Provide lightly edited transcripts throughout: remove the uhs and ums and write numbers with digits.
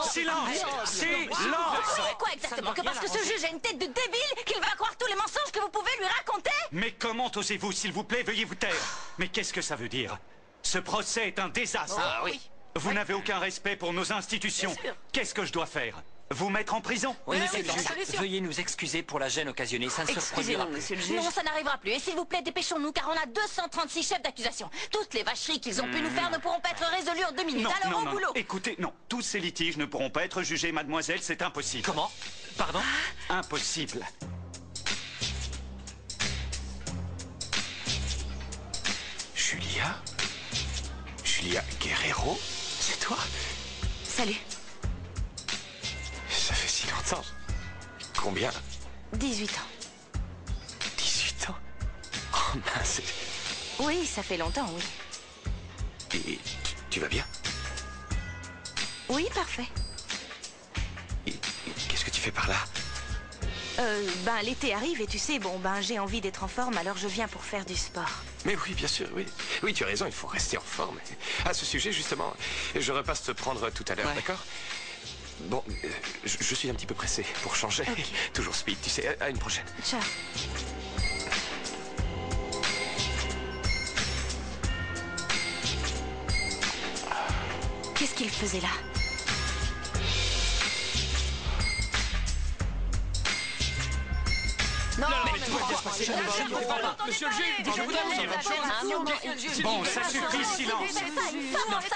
Silence! Vous croyez quoi exactement? Que parce que ce juge a une tête de débile, qu'il va croire tous les mensonges que vous pouvez lui raconter? Mais comment osez-vous, s'il vous plaît, veuillez vous taire. Mais qu'est-ce que ça veut dire? Ce procès est un désastre. Ah oui. Vous n'avez aucun respect pour nos institutions. Qu'est-ce que je dois faire? Vous mettre en prison? Oui, monsieur le juge, veuillez nous excuser pour la gêne occasionnée, ça ne se reproduira plus. Monsieur le juge. Non, ça n'arrivera plus. Et s'il vous plaît, dépêchons-nous, car on a 236 chefs d'accusation. Toutes les vacheries qu'ils ont pu nous faire ne pourront pas être résolues en 2 minutes. Alors au boulot. Écoutez, non. Tous ces litiges ne pourront pas être jugés, mademoiselle, c'est impossible. Comment? Pardon? Impossible. Julia? Julia Guerrero? C'est toi? Salut. Ça fait si longtemps. Combien? 18 ans. 18 ans? Oh mince. Oui, ça fait longtemps, oui. Et tu vas bien? Oui, parfait. Et qu'est-ce que tu fais par là? Ben l'été arrive et tu sais, bon, ben j'ai envie d'être en forme, alors je viens pour faire du sport. Mais oui, bien sûr, oui. Oui, tu as raison, il faut rester en forme. À ce sujet, justement, je repasse te prendre tout à l'heure, Ouais. d'accord? Bon, je suis un petit peu pressé pour changer. Ok. Toujours speed, tu sais, à une prochaine. Ciao. Qu'est-ce qu'il faisait là? Non, mais tout va bien se passer. Monsieur le juge, je vous donne Bon, ça suffit, silence. Non, ça.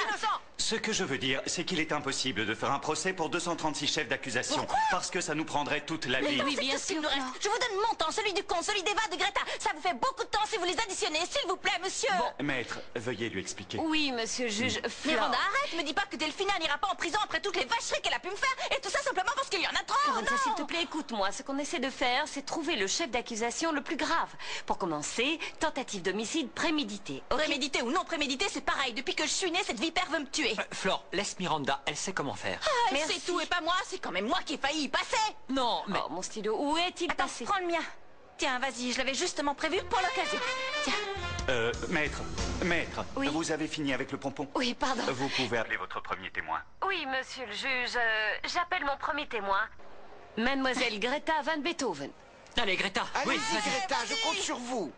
Ce que je veux dire, c'est qu'il est impossible de faire un procès pour 236 chefs d'accusation. Parce que ça nous prendrait toute la vie. Oui, bien sûr. Nous reste. Je vous donne mon temps, celui du con, celui d'Eva, de Greta. Ça vous fait beaucoup de temps si vous les additionnez, s'il vous plaît, monsieur. Maître, veuillez lui expliquer. Oui, monsieur le juge. Miranda, arrête, me dis pas que Delphina n'ira pas en prison après toutes les vacheries qu'elle a pu me faire, et tout ça simplement parce qu'il y en a trop. Lorenza, s'il te plaît, écoute-moi. Ce qu'on essaie de faire, c'est trouver le chef d'accusation le plus grave. Pour commencer, tentative d'homicide prémédité. Ok? Prémédité ou non prémédité, c'est pareil. Depuis que je suis née, cette vipère veut me tuer. Flore, laisse Miranda, elle sait comment faire. Ah, merci. c'est tout et pas moi, c'est quand même moi qui ai failli y passer. Non, mais... Oh, mon stylo, où est-il Attends, passé? prends le mien. Tiens, vas-y, je l'avais justement prévu pour l'occasion. Tiens. Maître, Oui. vous avez fini avec le pompon? Oui, pardon. Vous pouvez appeler votre premier témoin. Oui, monsieur le juge. J'appelle mon premier témoin. Mademoiselle Greta Van Beethoven. Allez, Greta, oui, Allez-y, vas-y. Greta, je compte sur vous.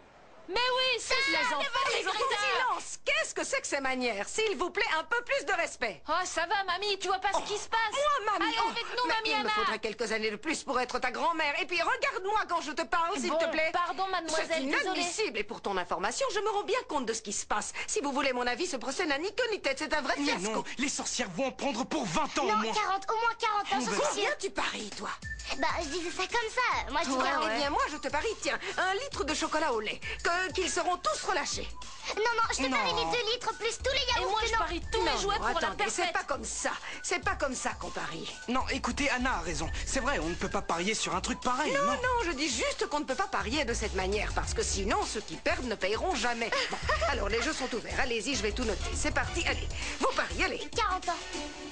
Mais oui, c'est les enfants, les Greta. Silence! Qu'est-ce que c'est que ces manières? S'il vous plaît, un peu plus de respect. Oh, ça va, mamie, tu vois pas ce qui se passe? Moi, mamie! Allez, avec nous, mais mamie il me Anna. faudrait quelques années de plus pour être ta grand-mère. Et puis, regarde-moi quand je te parle, s'il Bon, te plaît. pardon, mademoiselle, C'est désolée. inadmissible. Et pour ton information, je me rends bien compte de ce qui se passe. Si vous voulez mon avis, ce procès n'a ni queue ni tête. C'est un vrai Mais fiasco. non, les sorcières vont en prendre pour 20 ans au moins. 40, au moins 40 ans, c'est Combien sûr. tu paries, toi? Bah, je disais ça comme ça. Moi, je dis Eh bien, moi, je te parie, tiens, 1 litre de chocolat au lait. Qu'ils seront tous relâchés. Non, je te parie les 2 litres plus tous les Et yaourts moi, que je non. parie tous mes jouets pour la Attendez, c'est perfette. pas comme ça. C'est pas comme ça qu'on parie. Non, écoutez, Anna a raison. C'est vrai, on ne peut pas parier sur un truc pareil. Non, je dis juste qu'on ne peut pas parier de cette manière, parce que sinon, ceux qui perdent ne payeront jamais. Bon, alors les jeux sont ouverts, allez-y, je vais tout noter. C'est parti, allez, vous pariez, allez. 40 ans.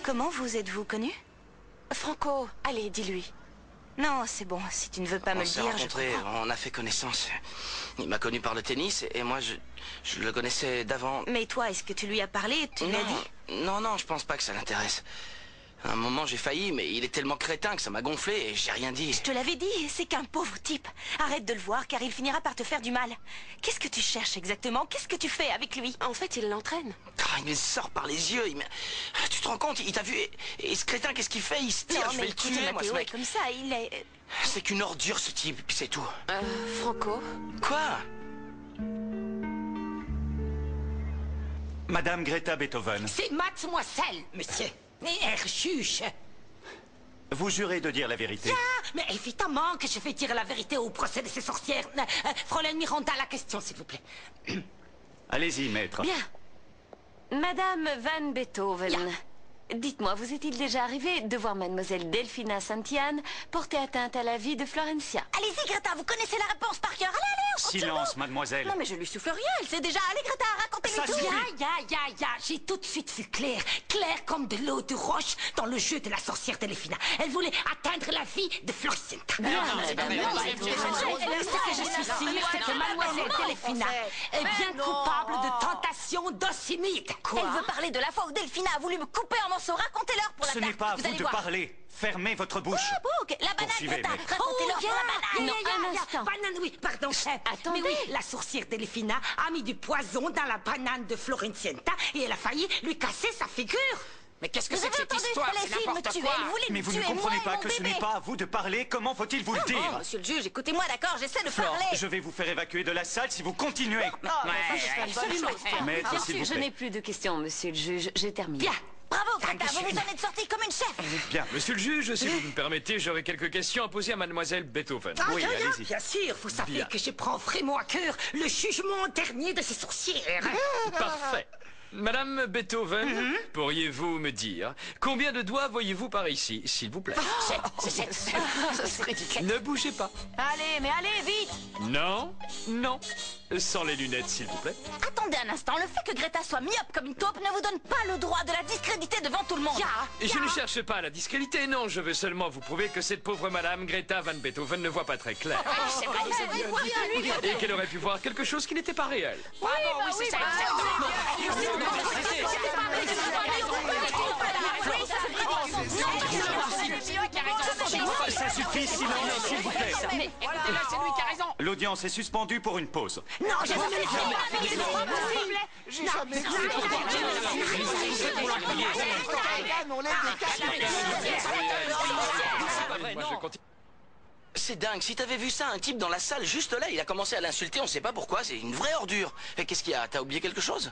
Comment vous êtes-vous connus? Franco, allez, dis-lui. Non, c'est bon, si tu ne veux pas me On le s'est dire, je rencontrés, comprends. on a fait connaissance. Il m'a connu par le tennis et moi je le connaissais d'avant. Mais toi, est-ce que tu lui as parlé? Tu lui as dit? Non, je pense pas que ça l'intéresse. À un moment j'ai failli, mais il est tellement crétin que ça m'a gonflé et j'ai rien dit. Je te l'avais dit, c'est qu'un pauvre type. Arrête de le voir car il finira par te faire du mal. Qu'est-ce que tu cherches exactement? Qu'est-ce que tu fais avec lui? En fait, il l'entraîne. Ah, il me sort par les yeux. Tu te rends compte, il t'a vu et ce crétin, qu'est-ce qu'il fait? Il se tire, Non, je mais vais le écoute, tuer, moi, ce Mathéo est mec. comme ça, il est... C'est qu'une ordure, ce type, puis c'est tout. Franco? Quoi? Madame Greta Beethoven, C'est mademoiselle, monsieur. Et juge. vous jurez de dire la vérité. Mais évidemment que je vais dire la vérité au procès de ces sorcières. Fräulein Miranda, la question, s'il vous plaît. Allez-y, maître. Bien. Madame Van Beethoven, Dites-moi, vous est-il déjà arrivé de voir mademoiselle Delphina Santian porter atteinte à la vie de Florencia? Allez-y, Greta, vous connaissez la réponse par cœur. Allez, on compte sur Silence, vous. mademoiselle. Non, mais je lui souffle rien, elle sait déjà. Allez, Greta, racontez-lui Ça tout. suffit. J'ai tout de suite vu clair. Clair comme de l'eau de roche dans le jeu de la sorcière Delphina. Elle voulait atteindre la vie de Floricenta. Ce que je suis sûre, c'est que mademoiselle Delphina est bien coupable de tentation d'ocimite. Elle veut parler de la fois où Delphina a voulu me couper en morceaux. Racontez-leur pour la Ce tarte. n'est pas à vous allez de voir. parler. Fermez votre bouche. Ah, bon, ok. La banane, Poursuivez, Greta. mais- Racontez-leur pour la banane. Non, un instant. Banane, oui, pardon, chef. Attendez. Mais oui, la sorcière Delphina a mis du poison dans la banane de Floricienta et elle a failli lui casser sa figure. Mais qu'est-ce que Vous c'est que avez cette entendu, histoire? je C'est voulais essayer de me n'importe tuer. quoi. Elle voulait Mais me vous tuer, ne comprenez moi et pas mon que ce bébé. n'est pas à vous de parler. Comment faut-il vous le Oh, dire? monsieur le juge, écoutez-moi, d'accord, j'essaie de Flore, parler. je vais vous faire évacuer de la salle si vous continuez. Absolument. Maître, Bien s'il sûr, vous je plaît. n'ai plus de questions, monsieur le juge. J'ai terminé. Bien. Bravo, Greta, vous vous en êtes sortie comme une chef. Bien. Monsieur le juge, si vous me permettez, j'aurais quelques questions à poser à mademoiselle Beethoven. Oui, allez-y. Bien sûr, vous savez Bien. que je prends vraiment à cœur le jugement dernier de ces sorcières. Parfait. Madame Beethoven, pourriez-vous me dire combien de doigts voyez-vous par ici, s'il vous plaît? C'est ridicule. Ne bougez pas. Allez, mais allez, vite. Non, non. Sans les lunettes, s'il vous plaît. Attendez un instant, le fait que Greta soit myope comme une taupe ne vous donne pas le droit de la discréditer devant tout le monde. Et je ne cherche pas à la disqualité, non, je veux seulement vous prouver que cette pauvre madame Greta Van Beethoven ne voit pas très clair. Et qu'elle aurait pu voir quelque chose qui n'était pas réel. Ça suffit, silence, s'il vous plaît. C'est lui qui a raison. L'audience est suspendue pour une pause. Non, je ne me laisse pas. J'ai jamais Moi, je continue. C'est dingue, si t'avais vu ça, un type dans la salle, juste là, il a commencé à l'insulter, on sait pas pourquoi, c'est une vraie ordure. Et qu'est-ce qu'il y a? T'as oublié quelque chose?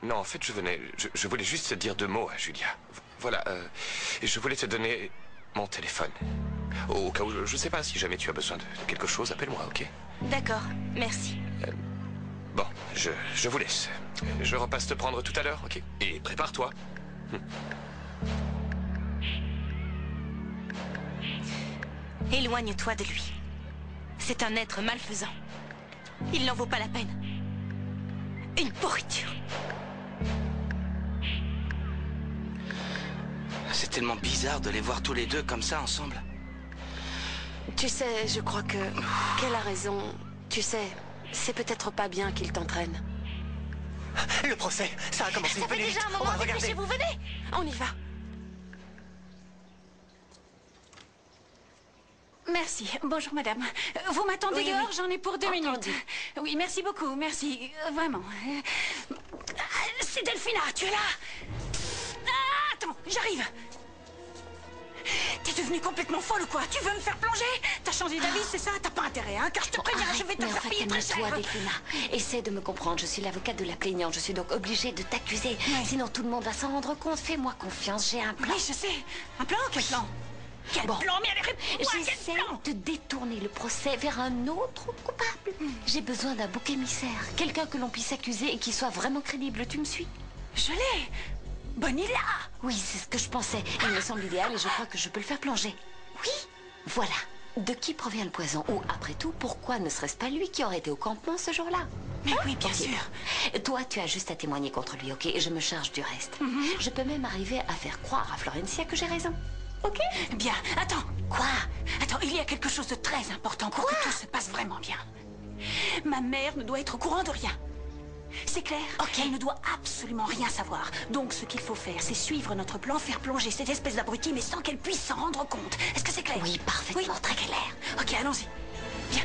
Non, en fait, je voulais juste te dire 2 mots à Julia. Voilà, je voulais te donner mon téléphone. Au cas où, je sais pas, si jamais tu as besoin de quelque chose, appelle-moi, ok? D'accord, merci. Bon, je vous laisse. Je repasse te prendre tout à l'heure, ok? Et prépare-toi. Éloigne-toi de lui. C'est un être malfaisant. Il n'en vaut pas la peine. Une pourriture. C'est tellement bizarre de les voir tous les deux comme ça ensemble. Tu sais, je crois qu'elle a raison. Tu sais, c'est peut-être pas bien qu'il t'entraîne. Le procès, ça a commencé. Ça fait Venez déjà vite, un on moment, va regarder. dépêchez-vous, venez. On y va. Merci. Bonjour, madame. Vous m'attendez Oui, dehors, oui. j'en ai pour 2 minutes. Oui, merci beaucoup, merci. Vraiment. C'est Delphina, tu es là? Attends, j'arrive. T'es devenue complètement folle ou quoi? Tu veux me faire plonger? T'as changé d'avis, c'est ça? T'as pas intérêt, hein? Car je te préviens, je vais te Mais faire enfin, payer très cher. calme-toi, Delphina. Essaie de me comprendre. Je suis l'avocate de la plaignante. Je suis donc obligée de t'accuser. Sinon, tout le monde va s'en rendre compte. Fais-moi confiance. J'ai un plan. Oui, je sais. Un plan? Quel plan? Quel Bon. plan? Mais allez, réponds-moi, quel J'essaie plan? de détourner le procès vers un autre coupable. J'ai besoin d'un bouc émissaire. Quelqu'un que l'on puisse accuser et qui soit vraiment crédible. Tu me suis? Je l'ai. Bonne idée. Oui, c'est ce que je pensais. Il me semble idéal et je crois que je peux le faire plonger. Oui. Voilà. De qui provient le poison? Ou, après tout, pourquoi ne serait-ce pas lui qui aurait été au campement ce jour-là? Mais oui, bien Ok. sûr. Toi, tu as juste à témoigner contre lui, ok? Et je me charge du reste. Je peux même arriver à faire croire à Florencia que j'ai raison. Ok? Bien. Attends. Quoi? Attends, il y a quelque chose de très important pour que tout se passe vraiment bien. Ma mère ne doit être au courant de rien. C'est clair? Elle ne doit absolument rien savoir. Donc ce qu'il faut faire, c'est suivre notre plan, faire plonger cette espèce d'abruti, mais sans qu'elle puisse s'en rendre compte. Est-ce que c'est clair? Oui, parfaitement, très clair. Ok, allons-y. Viens.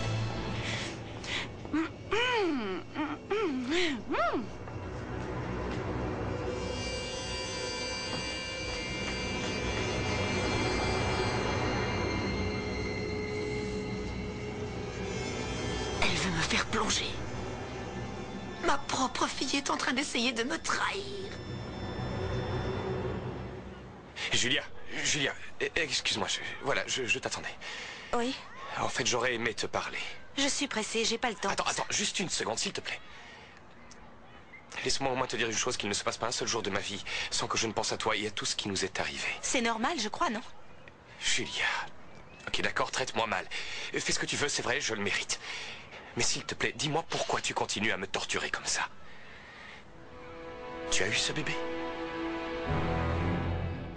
Elle veut me faire plonger. Ma propre fille est en train d'essayer de me trahir. Julia, excuse-moi, je t'attendais. Oui, En fait, j'aurais aimé te parler. je suis pressée, j'ai pas le temps. Attends, juste une seconde, s'il te plaît. Laisse-moi au moins te dire une chose, qu'il ne se passe pas un seul jour de ma vie sans que je ne pense à toi et à tout ce qui nous est arrivé. C'est normal, je crois, non? Julia... Ok, d'accord, traite-moi mal. Fais ce que tu veux, c'est vrai, je le mérite. Mais s'il te plaît, dis-moi pourquoi tu continues à me torturer comme ça. Tu as eu ce bébé?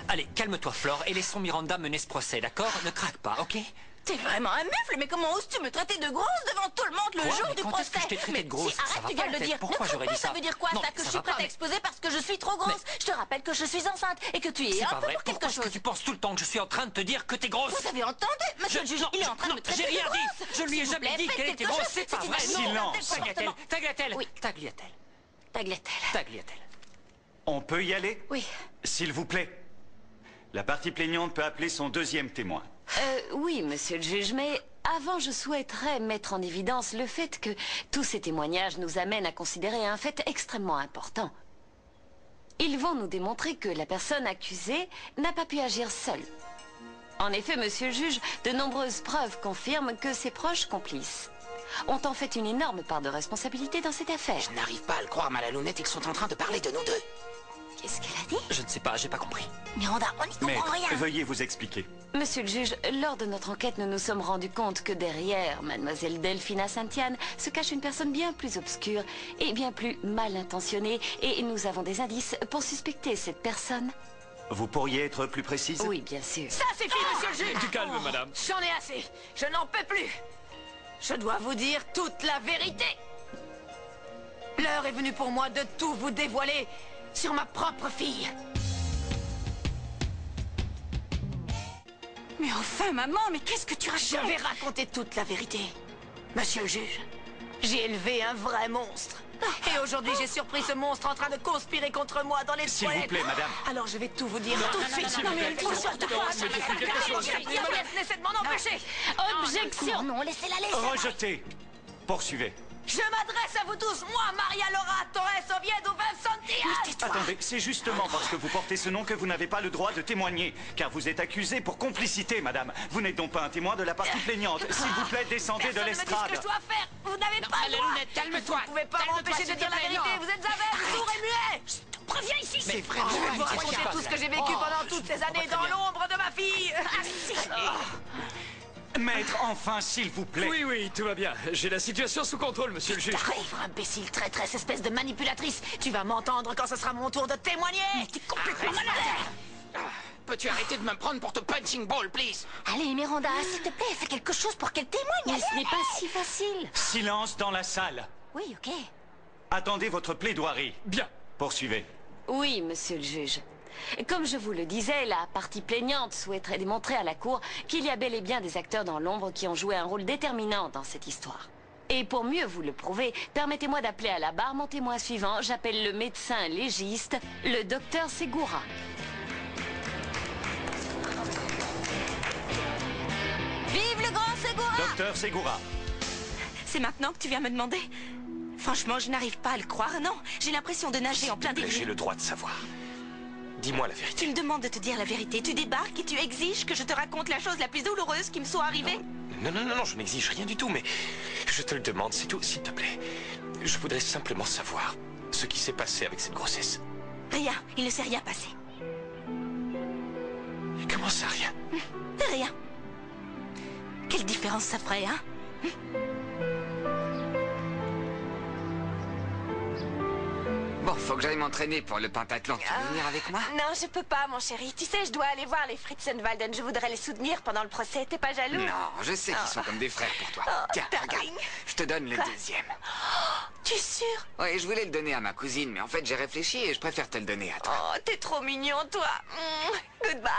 Allez, calme-toi, Flore, et laissons Miranda mener ce procès, d'accord? Ne craque pas, ok? T'es vraiment un mufle, mais comment oses-tu me traiter de grosse devant tout le monde le Quoi? jour Mais du quand procès? est-ce que je t'ai traité de grosse? Si, Ça arrête, va tu pas viens de la le tête. dire. Pourquoi Ne j'aurais craque dit pas, ça? ça veut dire quoi, Non, ça? Que ça je suis va pas, prête à mais- exposer parce que je suis trop grosse? Je te rappelle que je suis enceinte et que tu es C'est un pas peu vrai. pour quelque Pourquoi est-ce chose. que tu penses tout le temps que je suis en train de te dire que t'es grosse? Vous avez entendu? Monsieur le juge, il est en train de me traiter j'ai de rien grosse. dit. Je lui ai S'il vous jamais plaît, dit faites qu'elle était quelque grosse. chose. C'est pas C'est vrai. une Silence. comportement. Tagliatelle. Oui. Tagliatelle. Tagliatelle. Tagliatelle. On peut y aller? Oui. S'il vous plaît. La partie plaignante peut appeler son deuxième témoin. Oui, monsieur le juge, mais avant, je souhaiterais mettre en évidence le fait que tous ces témoignages nous amènent à considérer un fait extrêmement important. Ils vont nous démontrer que la personne accusée n'a pas pu agir seule. En effet, monsieur le juge, de nombreuses preuves confirment que ses proches complices ont en fait une énorme part de responsabilité dans cette affaire. Je n'arrive pas à le croire, Malalunette, ils sont en train de parler de nous deux. Qu'est-ce qu'elle a dit? Je ne sais pas, j'ai pas compris. Miranda, on n'y Maître, comprend rien. veuillez vous expliquer. Monsieur le juge, lors de notre enquête, nous nous sommes rendus compte que derrière mademoiselle Delphina Saint-Yann se cache une personne bien plus obscure et bien plus mal intentionnée, et nous avons des indices pour suspecter cette personne. Vous pourriez être plus précise? Oui, bien sûr. Ça suffit, monsieur le juge. Du calme, madame. J'en ai assez. Je n'en peux plus. Je dois vous dire toute la vérité. L'heure est venue pour moi de tout vous dévoiler sur ma propre fille. Mais enfin, maman, mais qu'est-ce que tu Je racontes? vais raconter toute la vérité. Monsieur le juge, j'ai élevé un vrai monstre. Et aujourd'hui, j'ai surpris ce monstre en train de conspirer contre moi dans les S'il vous toilettes. plaît, madame. Alors je vais tout vous dire tout de suite. non, mais il faut surtout pas. mais dites-lui quelque chose, s'il vous plaît, madame. N'essaie de m'en empêcher. Objection. Non, laissez-la, laissez-la. Rejeté. Poursuivez. Je m'adresse à vous tous, moi, Maria Laura Torres Oviedo Santillas. Attendez, c'est justement parce que vous portez ce nom que vous n'avez pas le droit de témoigner. Car vous êtes accusé pour complicité, madame. Vous n'êtes donc pas un témoin de la partie plaignante. S'il vous plaît, descendez de Personne ne me dit ce l'estrade. que je dois faire. Vous n'avez pas le droit. Malalunette, calme-toi. Vous ne pouvez pas Calme-toi, m'empêcher de s'il te dire la plaît, vérité. non. Vous êtes aveugle, sourd et muet. Préviens ici. Mais Je vais vous raconter tout ce que j'ai vécu pendant toutes ces années dans l'ombre de ma fille. Maître, enfin, s'il vous plaît. Oui, oui, tout va bien. J'ai la situation sous contrôle, monsieur le juge. T'arrives, imbécile, traîtresse, espèce de manipulatrice. Tu vas m'entendre quand ce sera mon tour de témoigner. Mais t'es complètement malade. Peux-tu arrêter de me prendre pour ton punching ball, please? Allez, Miranda, s'il te plaît, fais quelque chose pour qu'elle témoigne. Mais Allez, ce n'est pas si facile. Silence dans la salle. Oui, ok. Attendez votre plaidoirie. Bien. Poursuivez. Oui, monsieur le juge. Comme je vous le disais, la partie plaignante souhaiterait démontrer à la Cour qu'il y a bel et bien des acteurs dans l'ombre qui ont joué un rôle déterminant dans cette histoire. Et pour mieux vous le prouver, permettez-moi d'appeler à la barre mon témoin suivant. J'appelle le médecin légiste, le docteur Segura. Vive le grand Segura! Docteur Segura. C'est maintenant que tu viens me demander? Franchement, je n'arrive pas à le croire, non. J'ai l'impression de nager en plein J'ai délire. le droit de savoir. Dis-moi la vérité. Tu me demandes de te dire la vérité. Tu débarques et tu exiges que je te raconte la chose la plus douloureuse qui me soit arrivée. Non, je n'exige rien du tout, mais je te le demande, c'est tout, s'il te plaît. Je voudrais simplement savoir ce qui s'est passé avec cette grossesse. Rien. Il ne s'est rien passé. Comment ça, rien? Rien. Quelle différence ça ferait, hein? Bon, faut que j'aille m'entraîner pour le pentathlon. Tu veux venir avec moi? Non, je peux pas, mon chéri. Tu sais, je dois aller voir les Fritzenwalden. Je voudrais les soutenir pendant le procès. T'es pas jaloux? Non, je sais qu'ils sont comme des frères pour toi. Tiens, regarde. Je te donne le deuxième. Tu es sûr? Oui, je voulais le donner à ma cousine, mais en fait, j'ai réfléchi et je préfère te le donner à toi. Oh, t'es trop mignon, toi. Goodbye.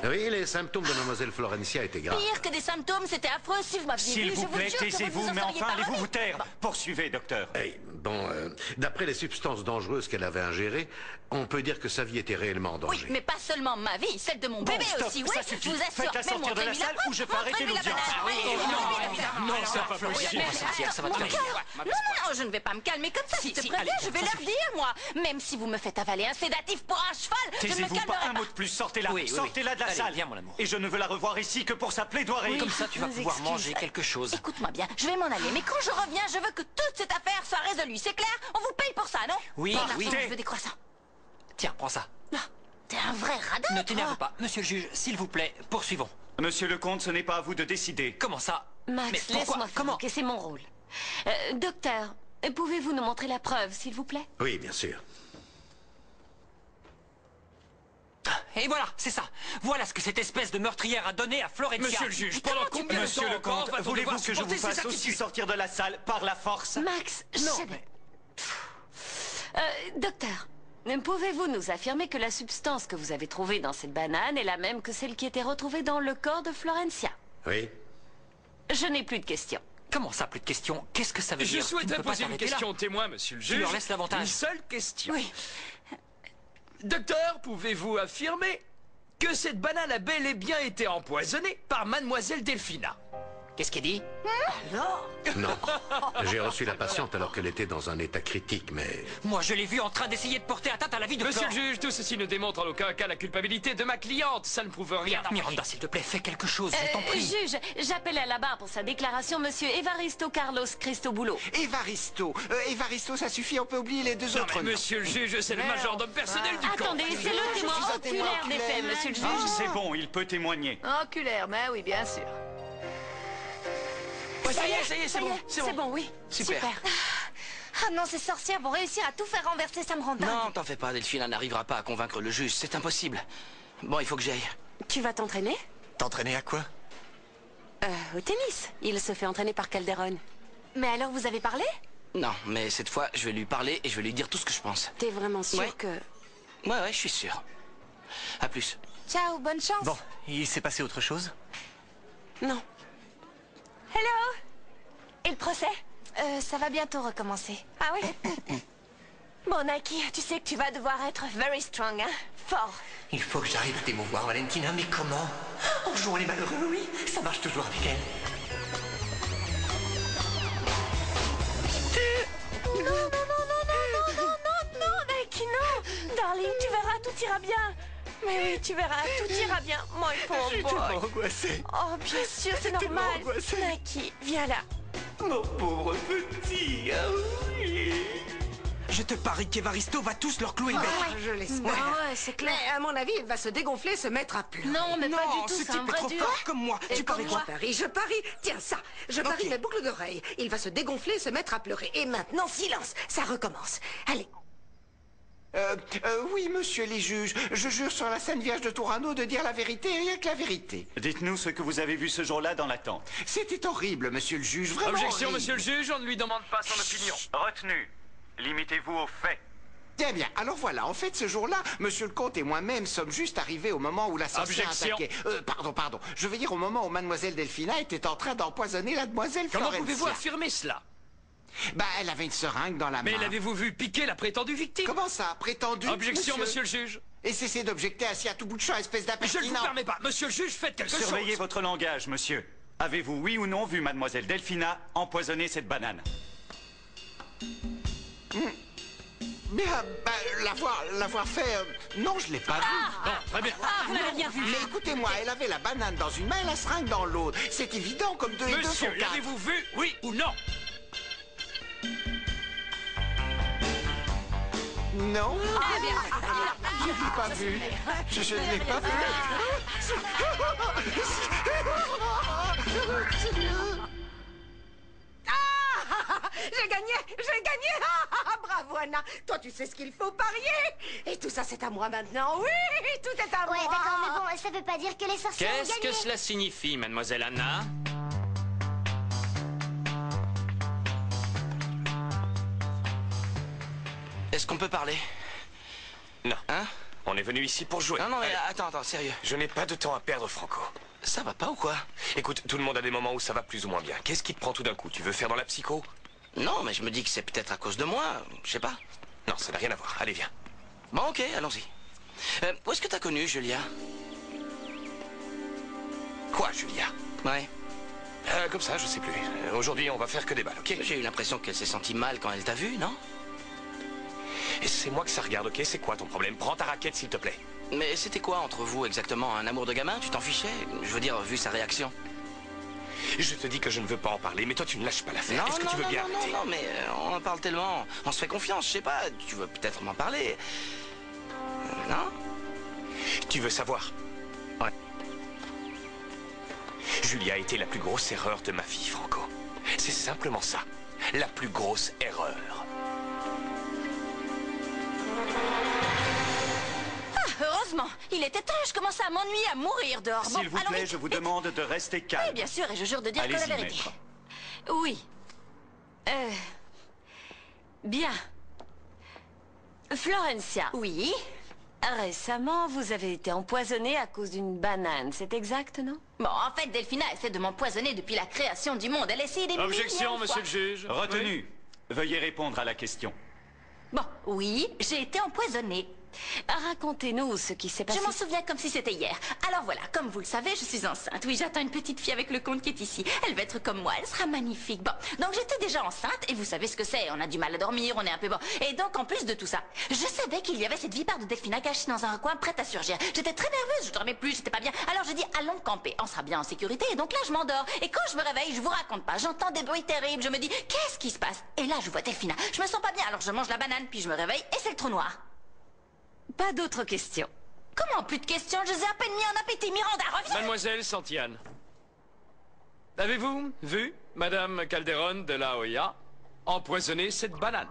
Oui, les symptômes de mademoiselle Florencia étaient graves. Pire que des symptômes, c'était affreux. Si vous m'aviez S'il vu, vous je plaît, jure que taisez-vous, en mais seriez enfin, pas allez-vous remis. vous taire. Poursuivez, docteur. D'après les substances dangereuses qu'elle avait ingérées, on peut dire que sa vie était réellement en danger. Oui, mais pas seulement ma vie, celle de mon Bon, bébé stop, aussi, oui. ça suffit. Je vous assure, Faites-la même sortir de la montrez-lui salle preuve. ou je peux arrêter Montrez-lui la l'audience. banane. Ah oui, Oui, non, c'est pas possible. Ça va te Mon faire cœur. Non, je ne vais pas me calmer comme ça, s'il te plaît. allez, Je vais ça leur dire, moi. Même si vous me faites avaler un sédatif pour un cheval, je ne me Taisez-vous pas, calmerai un pas. mot de plus, sortez-la. Oui, oui, oui. Sortez-la de la Allez, salle. viens, mon amour. Et je ne veux la revoir ici que pour sa plaidoirie. Comme ça, tu vas je vous pouvoir excuse. manger quelque chose. Écoute-moi bien, je vais m'en aller, mais quand je reviens, je veux que toute cette affaire soit résolue. lui, c'est clair? On vous paye pour ça, non? Oui, oui. Je veux des croissants. Tiens, prends ça. T'es un vrai radin. Ne t'énerve pas. Monsieur le juge, s'il vous plaît, poursuivons. Monsieur le comte, ce n'est pas à vous de décider. Comment ça? Max, Mais pourquoi? laisse-moi Comment? faire, c'est mon rôle. Docteur, pouvez-vous nous montrer la preuve, s'il vous plaît? Oui, bien sûr. Et voilà, c'est ça. Voilà ce que cette espèce de meurtrière a donné à Florentia. Monsieur le juge, pendant combien de temps Monsieur le encore comte, va-t-on voulez-vous devoir que je vous supporter ces fasse aussi attitudes? sortir de la salle par la force? Max, docteur, pouvez-vous nous affirmer que la substance que vous avez trouvée dans cette banane est la même que celle qui était retrouvée dans le corps de Florencia? Oui. Je n'ai plus de questions. Comment ça, plus de questions? Qu'est-ce que ça veut Je dire? souhaiterais poser une question au témoin, monsieur le juge. Tu leur laisses l'avantage. Une seule question. Oui. Docteur, pouvez-vous affirmer que cette banane a bel et bien été empoisonnée par mademoiselle Delphina? Qu'est-ce qu'il dit? Alors? Non. J'ai reçu la patiente alors qu'elle était dans un état critique, mais... Moi, je l'ai vue en train d'essayer de porter atteinte à la vie de Monsieur Flore. le juge, tout ceci ne démontre en aucun cas la culpabilité de ma cliente. Ça ne prouve rien. Miranda, s'il te plaît, fais quelque chose, je t'en prie. Juge, j'appelle à la barre pour sa déclaration Monsieur Evaristo Carlos Cristobulo. Evaristo, ça suffit, on peut oublier les deux Non, autres mais noms. monsieur le juge, c'est le majordome personnel du camp. Attendez, c'est le témoin oculaire des faits, monsieur le juge. C'est bon, il peut témoigner. Oculaire, mais oui, bien sûr. Ouais, ça y est, c'est bon. C'est bon, oui. Super. Ah non, ces sorcières vont réussir à tout faire renverser, ça me rend dingue. Non, t'en fais pas, Delphine n'arrivera pas à convaincre le juge, c'est impossible. Bon, il faut que j'aille. Tu vas t'entraîner? T'entraîner à quoi? Au tennis. Il se fait entraîner par Calderon. Mais alors, vous avez parlé? Non, mais cette fois, je vais lui parler et je vais lui dire tout ce que je pense. T'es vraiment sûr Ouais. que... Ouais, je suis sûr. À plus. Ciao, bonne chance. Bon, il s'est passé autre chose? Non. Hello. Et le procès? Ça va bientôt recommencer. Ah oui? Bon, Nike, tu sais que tu vas devoir être very strong, hein? Fort. Il faut que j'arrive à t'émouvoir, Valentina, mais comment? En jouant les malheureux, oui, ça marche toujours avec elle. Non, Nike, non! Darling, tu verras, tout ira bien. Mais oui, tu verras, tout ira bien. Mon pauvre Je suis boy. tellement angoissé. Oh, bien sûr, c'est normal. angoissé. Nike, viens là. Mon pauvre petit, ah oui. Je te parie qu'Evaristo va tous leur clouer le bec. Je l'espère. Ouais, c'est clair. Mais à mon avis, il va se dégonfler, se mettre à plat. Non, mais pas Non, du ce tout, c'est un type est vrai trop dur. fort comme moi. Et Tu paries quoi? je parie. Tiens ça, je parie mes boucles d'oreilles. Il va se dégonfler, se mettre à pleurer. Et maintenant, silence, ça recommence. Allez. Oui, monsieur les juges, je jure sur la Sainte Vierge de Tourano de dire la vérité et rien que la vérité. Dites-nous ce que vous avez vu ce jour-là dans la tente. C'était horrible, monsieur le juge, vraiment Objection, horrible. monsieur le juge, on ne lui demande pas son opinion. Retenu. Limitez-vous aux faits. Bien, bien. Alors voilà, en fait, ce jour-là, monsieur le comte et moi-même sommes juste arrivés au moment où la sorcière Objection. attaquait. Pardon. Je veux dire au moment où mademoiselle Delphina était en train d'empoisonner la demoiselle Comment Florencia. pouvez-vous affirmer cela? Bah, elle avait une seringue dans la main. Mais l'avez-vous vu piquer la prétendue victime? Comment ça, prétendu? Objection, monsieur le juge. Et cessez d'objecter assis à tout bout de champ, espèce Je ne vous d'impertinent. permets pas. Monsieur le juge, faites quelque Surveillez chose. votre langage, monsieur. Avez-vous, oui ou non, vu mademoiselle Delphina empoisonner cette banane? Bien, bah, l'avoir fait... non, je l'ai pas vu. Bon, très bien. Vous l'avez bien vu. Mais écoutez-moi, elle avait la banane dans une main et la seringue dans l'autre. C'est évident, comme deux et deux Monsieur, font quatre. l'avez-vous vu, oui ou non? Non. Je ne l'ai pas vu. Je ne l'ai pas vu. J'ai gagné. Bravo, Anna. Toi, tu sais ce qu'il faut parier. Et tout ça, c'est à moi maintenant. Oui, tout est à moi. Ouais, d'accord, mais bon, ça veut pas dire que les sorciers ont Qu'est-ce gagné. que cela signifie, mademoiselle Anna? Est-ce qu'on peut parler? Non. Hein? On est venu ici pour jouer. Non, mais Allez. attends, sérieux. Je n'ai pas de temps à perdre, Franco. Ça va pas ou quoi? Écoute, tout le monde a des moments où ça va plus ou moins bien. Qu'est-ce qui te prend tout d'un coup? Tu veux faire dans la psycho? Non, mais je me dis que c'est peut-être à cause de moi, je sais pas. Non, ça n'a rien à voir. Allez, viens. Bon, ok, allons-y. Où est-ce que t'as connu Julia? Quoi, Julia? Ouais. Comme ça, je sais plus. Aujourd'hui, on va faire que des balles, ok? J'ai eu l'impression qu'elle s'est sentie mal quand elle t'a vu, non? Et c'est moi que ça regarde, ok? C'est quoi ton problème? Prends ta raquette, s'il te plaît. Mais c'était quoi entre vous exactement? Un amour de gamin? Tu t'en fichais? Je veux dire, vu sa réaction. Je te dis que je ne veux pas en parler, mais toi tu ne lâches pas l'affaire. Non, Est-ce que tu veux bien arrêter? non, mais on en parle tellement. On se fait confiance, je sais pas. Tu veux peut-être m'en parler. Non? Tu veux savoir? Ouais. Julia a été la plus grosse erreur de ma vie, Franco. C'est simplement ça. La plus grosse erreur. Heureusement, il était temps, je commençais à m'ennuyer, à mourir dehors. S'il vous plaît, je vous demande de rester calme. Oui, bien sûr, et je jure de dire que la Allez-y, vérité. maître. Oui. Bien. Florencia. Oui? Récemment, vous avez été empoisonnée à cause d'une banane, c'est exact, non? Bon, en fait, Delphina essaie de m'empoisonner depuis la création du monde. Elle essaie des Objection, millions de monsieur fois. le juge. Retenu. Veuillez répondre à la question. Bon, oui, j'ai été empoisonnée. Racontez-nous ce qui s'est passé. Je m'en souviens comme si c'était hier. Alors voilà, comme vous le savez, je suis enceinte. Oui, j'attends une petite fille avec le comte qui est ici. Elle va être comme moi, elle sera magnifique. Bon, donc j'étais déjà enceinte et vous savez ce que c'est. On a du mal à dormir, on est un peu bon. Et donc en plus de tout ça, je savais qu'il y avait cette vipère de Delphina cachée dans un coin prête à surgir. J'étais très nerveuse, je dormais plus, j'étais pas bien. Alors je dis allons camper, on sera bien en sécurité. Et donc là je m'endors. Et quand je me réveille, je vous raconte pas, j'entends des bruits terribles. Je me dis qu'est-ce qui se passe? Et là je vois Delphina. Je me sens pas bien, alors je mange la banane, puis je me réveille et c'est le trou noir. Pas d'autres questions. Comment plus de questions? Je les ai à peine mis en appétit. Miranda, reviens! Mademoiselle Santiane. Avez-vous vu Madame Calderon de la Hoya empoisonner cette banane?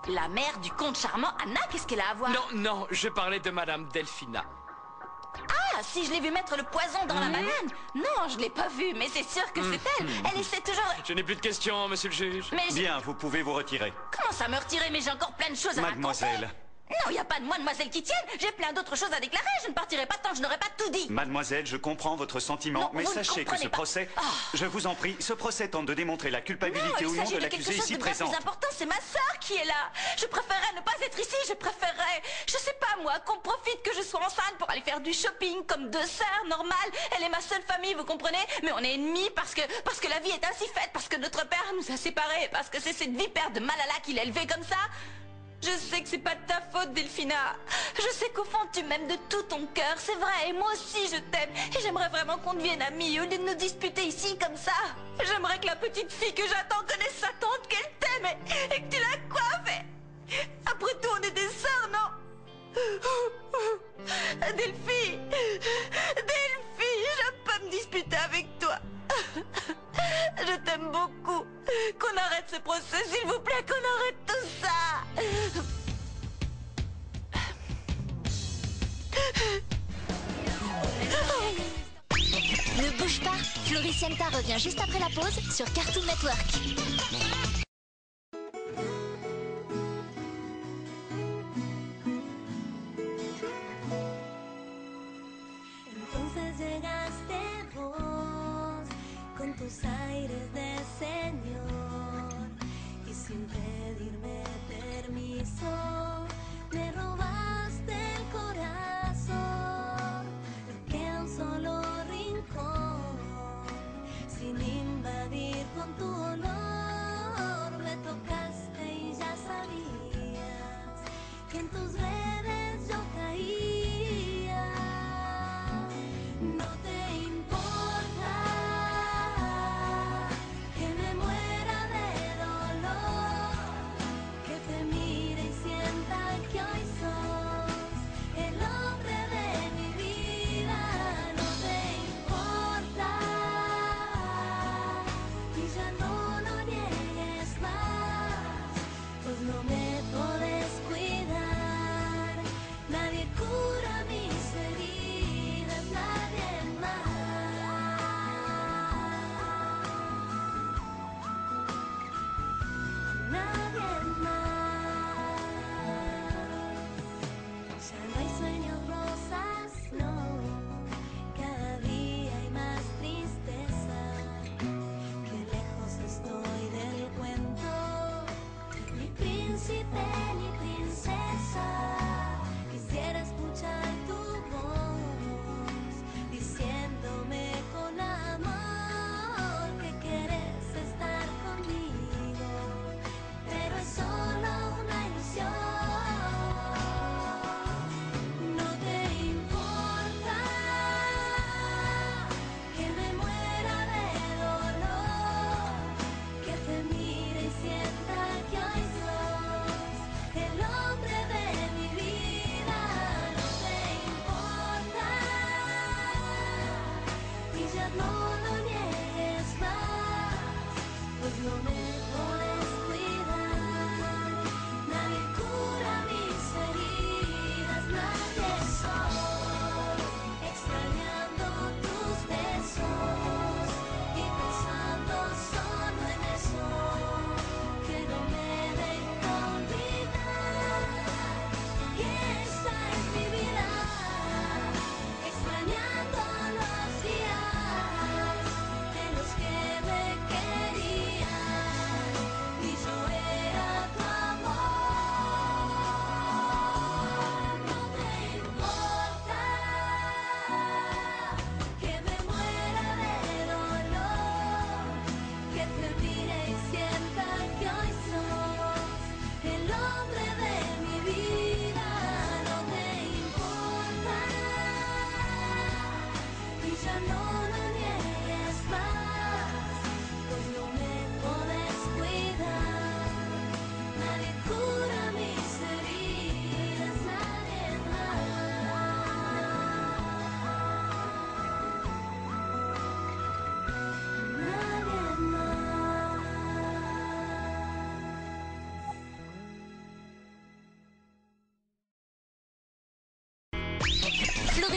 La mère du comte charmant, Anna, qu'est-ce qu'elle a à voir? Non, non, je parlais de Madame Delphina. Ah, si je l'ai vu mettre le poison dans la banane? Non, je l'ai pas vu, mais c'est sûr que c'est elle. Elle essaie toujours... Je n'ai plus de questions, monsieur le juge. Mais Bien, vous pouvez vous retirer. comment ça me retirer? Mais j'ai encore plein de choses à raconter. Mademoiselle. Non, il n'y a pas de mademoiselle qui tienne. J'ai plein d'autres choses à déclarer. Je ne partirai pas tant que je n'aurai pas tout dit. Mademoiselle, je comprends votre sentiment, Non, mais vous ne sachez que comprenez ce pas. procès, je vous en prie, ce procès tente de démontrer la Non, culpabilité il ou non s'agit de de quelque l'accusé chose ici de bien présent. plus important. C'est ma sœur qui est là. Je préférerais ne pas être ici. Je préférerais, je sais pas moi, qu'on profite que je sois enceinte pour aller faire du shopping comme deux sœurs normales. Elle est ma seule famille, vous comprenez? Mais on est ennemis parce que la vie est ainsi faite, parce que notre père nous a séparés, parce que c'est cette vipère de Malala qui l'a élevée comme ça. Je sais que c'est pas de ta faute, Delphina. Je sais qu'au fond, tu m'aimes de tout ton cœur, c'est vrai. Et moi aussi, je t'aime. Et j'aimerais vraiment qu'on devienne amis au lieu de nous disputer ici comme ça. J'aimerais que la petite fille que j'attends connaisse sa tante, qu'elle t'aime et que tu la coiffes. Après tout, on est des sœurs, non? Delphine, je peux me disputer avec toi. Je t'aime beaucoup. Qu'on arrête ce procès, s'il vous plaît, qu'on arrête tout ça. Ne bouge pas, Floricienta revient juste après la pause sur Cartoon Network. Entonces llegaste vos con tus aires de señor y sin pedirme permiso me robaste el corazón. No queda un solo rincón sin invadir con tu olor. Me tocaste y ya sabías que en tus redes yo caía. No te importa que me muera de dolor, que te mire y sienta que hoy sos el hombre de mi vida. No te importa y ya no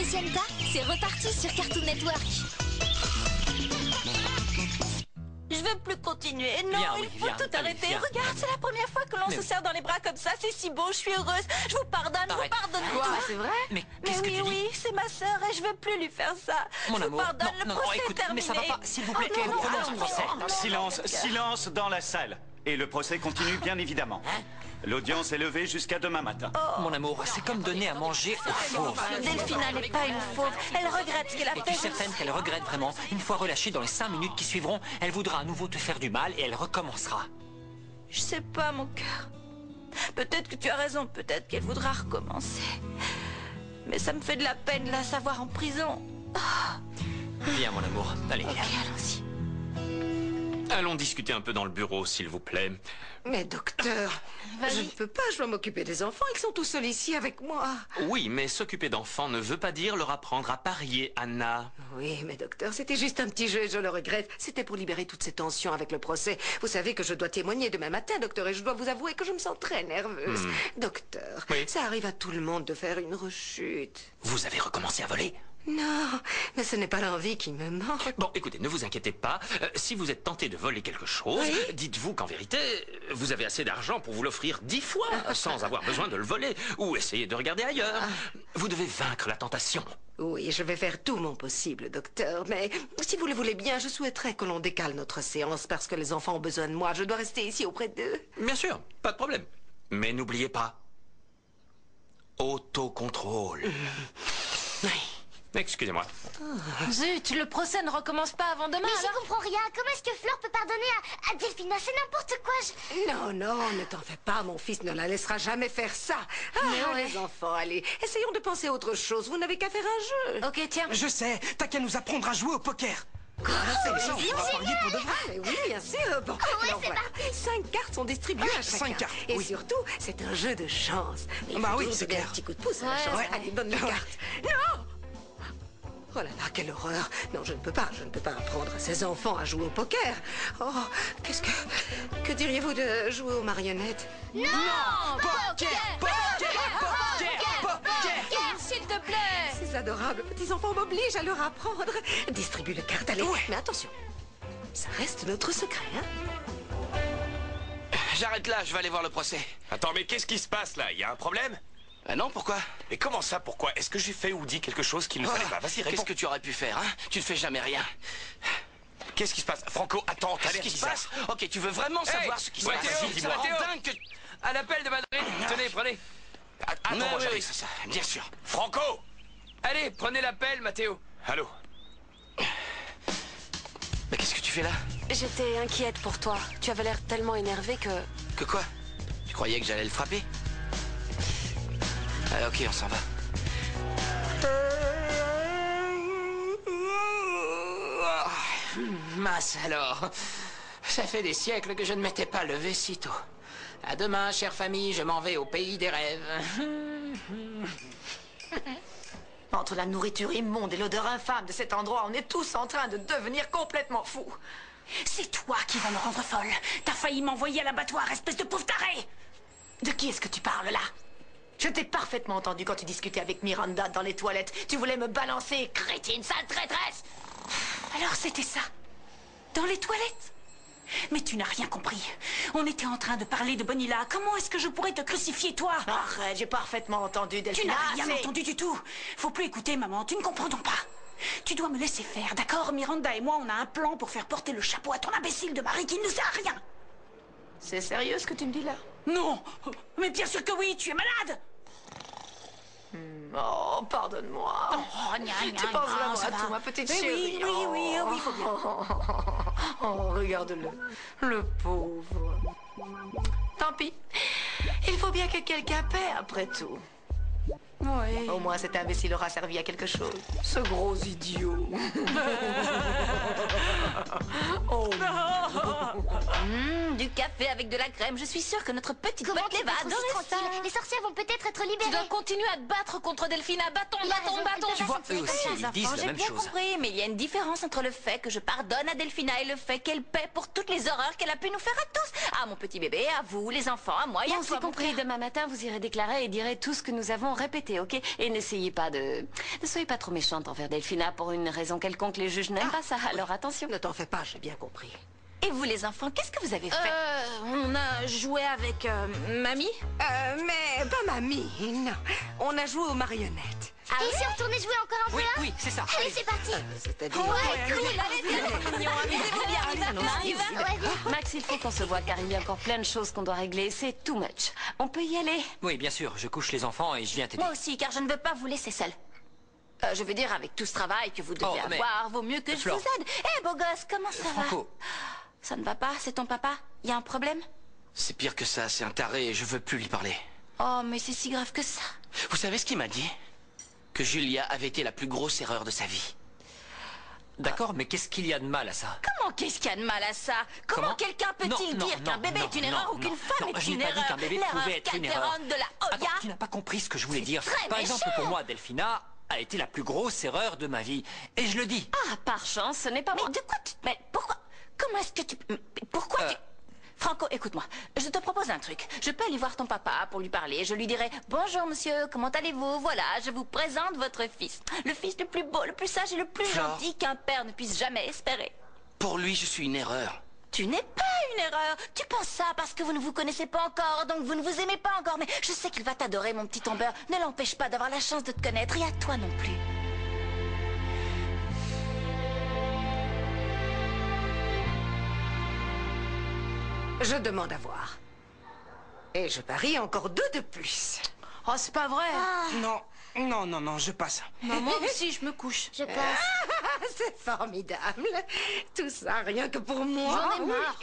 Floricienta, c'est reparti sur Cartoon Network. Je veux plus continuer. Non, Viens, il oui, faut viens. tout Allez, arrêter. viens. Regarde, c'est la première fois que l'on Mais se oui. serre dans les bras comme ça. C'est si beau, je suis heureuse. Je vous pardonne, Arrête. vous pardonne Quoi, tout. c'est vrai Mais Mais qu'est-ce que oui, tu dis oui, c'est ma sœur et je veux plus lui faire ça. Mon je amour, vous pardonne, non, le non, procès écoute, est terminé. mais ça va pas, s'il vous plaît, Oh, non, prenons non, ce procès. non, non, Silence, non, silence dans la salle. Et le procès continue, bien évidemment. L'audience est levée jusqu'à demain matin. Mon amour, c'est comme donner à manger aux fauves. Delphina n'est pas une fauve. Elle regrette ce qu'elle a Es-tu fait. certaine qu'elle regrette vraiment? Une fois relâchée dans les 5 minutes qui suivront, elle voudra à nouveau te faire du mal et elle recommencera. Je sais pas, mon cœur. Peut-être que tu as raison, peut-être qu'elle voudra recommencer. Mais ça me fait de la peine de la savoir en prison. Viens, mon amour, allez. Ok, allons-y. Allons discuter un peu dans le bureau, s'il vous plaît. Mais docteur, je ne peux pas, je dois m'occuper des enfants, ils sont tous seuls ici avec moi. Oui, mais s'occuper d'enfants ne veut pas dire leur apprendre à parier, Anna. Oui, mais docteur, c'était juste un petit jeu et je le regrette. C'était pour libérer toutes ces tensions avec le procès. Vous savez que je dois témoigner demain matin, docteur, et je dois vous avouer que je me sens très nerveuse. Docteur, ça arrive à tout le monde de faire une rechute. Vous avez recommencé à voler? Non, mais ce n'est pas l'envie qui me manque. Bon, écoutez, ne vous inquiétez pas. Si vous êtes tenté de voler quelque chose, dites-vous qu'en vérité, vous avez assez d'argent pour vous l'offrir 10 fois sans avoir besoin de le voler ou essayer de regarder ailleurs. Vous devez vaincre la tentation. Oui, je vais faire tout mon possible, docteur, mais si vous le voulez bien, je souhaiterais que l'on décale notre séance parce que les enfants ont besoin de moi. Je dois rester ici auprès d'eux. Bien sûr, pas de problème. Mais n'oubliez pas, autocontrôle. Excusez-moi. Zut, le procès ne recommence pas avant demain. Mais j'y comprends rien. Comment est-ce que Fleur peut pardonner à Delphina? C'est n'importe quoi. Non, non, ne t'en fais pas, mon fils ne la laissera jamais faire ça. Les enfants, allez, essayons de penser à autre chose. Vous n'avez qu'à faire un jeu. Ok, tiens. Je sais, t'as qu'à nous apprendre à jouer au poker. Quoi? C'est ça, on va parier pour de vrai. Mais oui, bien sûr. Bon, alors voilà. 5 cartes sont distribuées à chacun. 5 cartes, Et oui. surtout, c'est un jeu de chance. Il Bah faut oui, toujours c'est donner clair. un petit coup de pouce à la chance. Allez, donne les cartes. Non! Oh là là, quelle horreur. Non, je ne peux pas apprendre à ces enfants à jouer au poker. Oh, qu'est-ce que... Que diriez-vous de jouer aux marionnettes? Non, poker, s'il te plaît. Ces adorables petits enfants m'obligent à leur apprendre. Distribue les cartes, allez. Mais attention, ça reste notre secret, hein? J'arrête là, je vais aller voir le procès. Attends, mais qu'est-ce qui se passe là? Il y a un problème? Non, pourquoi? Mais comment ça, pourquoi? Est-ce que j'ai fait ou dit quelque chose qu'il ne fallait pas? Vas-y, réponds. Qu'est-ce que tu aurais pu faire, hein? Tu ne fais jamais rien. Qu'est-ce qui se passe? Franco, attends, t'as Qu'est-ce l'air qui se bizarre. passe? Ok, tu veux vraiment savoir ce qui se passe? Mathéo, Ça me rend Mathéo. dingue que... À l'appel de Madrid, tenez, prenez. Attends, Oui, moi oui, j'arrive. oui, c'est ça, bien sûr. Franco! Allez, prenez l'appel, Mathéo. Allô? Mais qu'est-ce que tu fais là? J'étais inquiète pour toi. Tu avais l'air tellement énervé que... Que quoi? Tu croyais que j'allais le frapper? Ah, ok, on s'en va. Mince alors. Ça fait des siècles que je ne m'étais pas levé si tôt. À demain, chère famille, je m'en vais au pays des rêves. Entre la nourriture immonde et l'odeur infâme de cet endroit, on est tous en train de devenir complètement fous. C'est toi qui vas me rendre folle. T'as failli m'envoyer à l'abattoir, espèce de pauvre taré. De qui est-ce que tu parles là? Je t'ai parfaitement entendu quand tu discutais avec Miranda dans les toilettes. Tu voulais me balancer, crétine, sale traîtresse! Alors c'était ça. Dans les toilettes. Mais tu n'as rien compris. On était en train de parler de Bonilla. Comment est-ce que je pourrais te crucifier, toi? Arrête, j'ai parfaitement entendu, Delphina. Tu n'as rien assez. entendu du tout. Faut plus écouter, maman. Tu ne comprends donc pas. Tu dois me laisser faire, d'accord? Miranda et moi, on a un plan pour faire porter le chapeau à ton imbécile de mari qui ne sert à rien. C'est sérieux ce que tu me dis là? Non. Mais bien sûr que oui, tu es malade. Oh, pardonne-moi. Oh, gna, gna, Tu penses gna, vraiment ça à va. tout, ma petite Oui, chérie. oui, faut bien. Oh, regarde-le. Le pauvre. Tant pis. Il faut bien que quelqu'un paie après tout. Oui. Au moins cet imbécile aura servi à quelque chose. Ce gros idiot. Oh. Du café avec de la crème. Je suis sûre que notre petite Comment Buckley tu va peux être adorer aussi ça. tranquille? Les sorcières vont peut-être être Tu libérées. dois continuer à te battre contre Delphina. Bâton, Il a bâton, raison, bâton. tu vois, eux aussi, ils disent la J'ai même bien chose. compris, mais il y a une différence entre le fait que je pardonne à Delphina et le fait qu'elle paie pour toutes les horreurs qu'elle a pu nous faire à tous. À mon petit bébé, à vous, les enfants, à moi et à Bon, toi, c'est mon compris. frère. Demain matin, vous irez déclarer et direz tout ce que nous avons répété, ok? Et n'essayez pas de... Ne soyez pas trop méchante envers Delphina pour une raison quelconque. Les juges n'aiment pas ça, alors attention. Ne t'en fais pas, j'ai bien compris. Et vous, les enfants, qu'est-ce que vous avez fait? On a joué avec mamie. Mais pas mamie, non. On a joué aux marionnettes. Et si on retournait jouer encore un peu Oui, là? oui, c'est ça. Allez, c'est parti. C'est-à-dire... Ouais, cool, allez, c'est mignon. Amusez-vous bien, on y va. Ouais, viens. Max, il faut qu'on se voit car il y a encore plein de choses qu'on doit régler. C'est too much. On peut y aller? Oui, bien sûr, je couche les enfants et je viens t'aider. Moi aussi, car je ne veux pas vous laisser seul. Je veux dire, avec tout ce travail que vous devez Oh, mais- avoir, vaut mieux que je Flore. vous aide. Eh, beau gosse, comment ça Franco. va? Ça ne va pas? C'est ton papa? Il y a un problème? C'est pire que ça, c'est un taré et je veux plus lui parler. Oh, mais c'est si grave que ça. Vous savez ce qu'il m'a dit? Que Julia avait été la plus grosse erreur de sa vie. D'accord, mais qu'est-ce qu'il y a de mal à ça? Comment qu'est-ce qu'il y a de mal à ça? Comment quelqu'un peut-il dire qu'un bébé est une erreur ou qu'une femme est je une n'ai pas dit erreur? qu'un bébé L'erreur pouvait être une erreur. Calderon de la Attends, Hoya? tu n'as pas compris ce que je voulais dire. très Par exemple, méchant. pour moi, Delphina a été la plus grosse erreur de ma vie. Et je le dis. Ah, par chance, ce n'est pas moi. Mais de quoi tu... Mais pourquoi... Comment est-ce que tu... mais pourquoi tu... Franco, écoute-moi. Je te propose un truc. Je peux aller voir ton papa pour lui parler. Je lui dirai « Bonjour, monsieur. Comment allez-vous? Voilà, je vous présente votre fils. Le fils le plus beau, le plus sage et le plus Flore. gentil qu'un père ne puisse jamais espérer. Pour lui, je suis une erreur. Tu n'es pas une erreur. Tu penses ça parce que vous ne vous connaissez pas encore, donc vous ne vous aimez pas encore. Mais je sais qu'il va t'adorer, mon petit tombeur. Ne l'empêche pas d'avoir la chance de te connaître, et à toi non plus. Je demande à voir. Et je parie encore 2 de plus. Oh, c'est pas vrai. Non, non, non, non, je passe. Moi aussi, je me couche. Je passe. C'est formidable. Tout ça, rien que pour moi. J'en ai marre.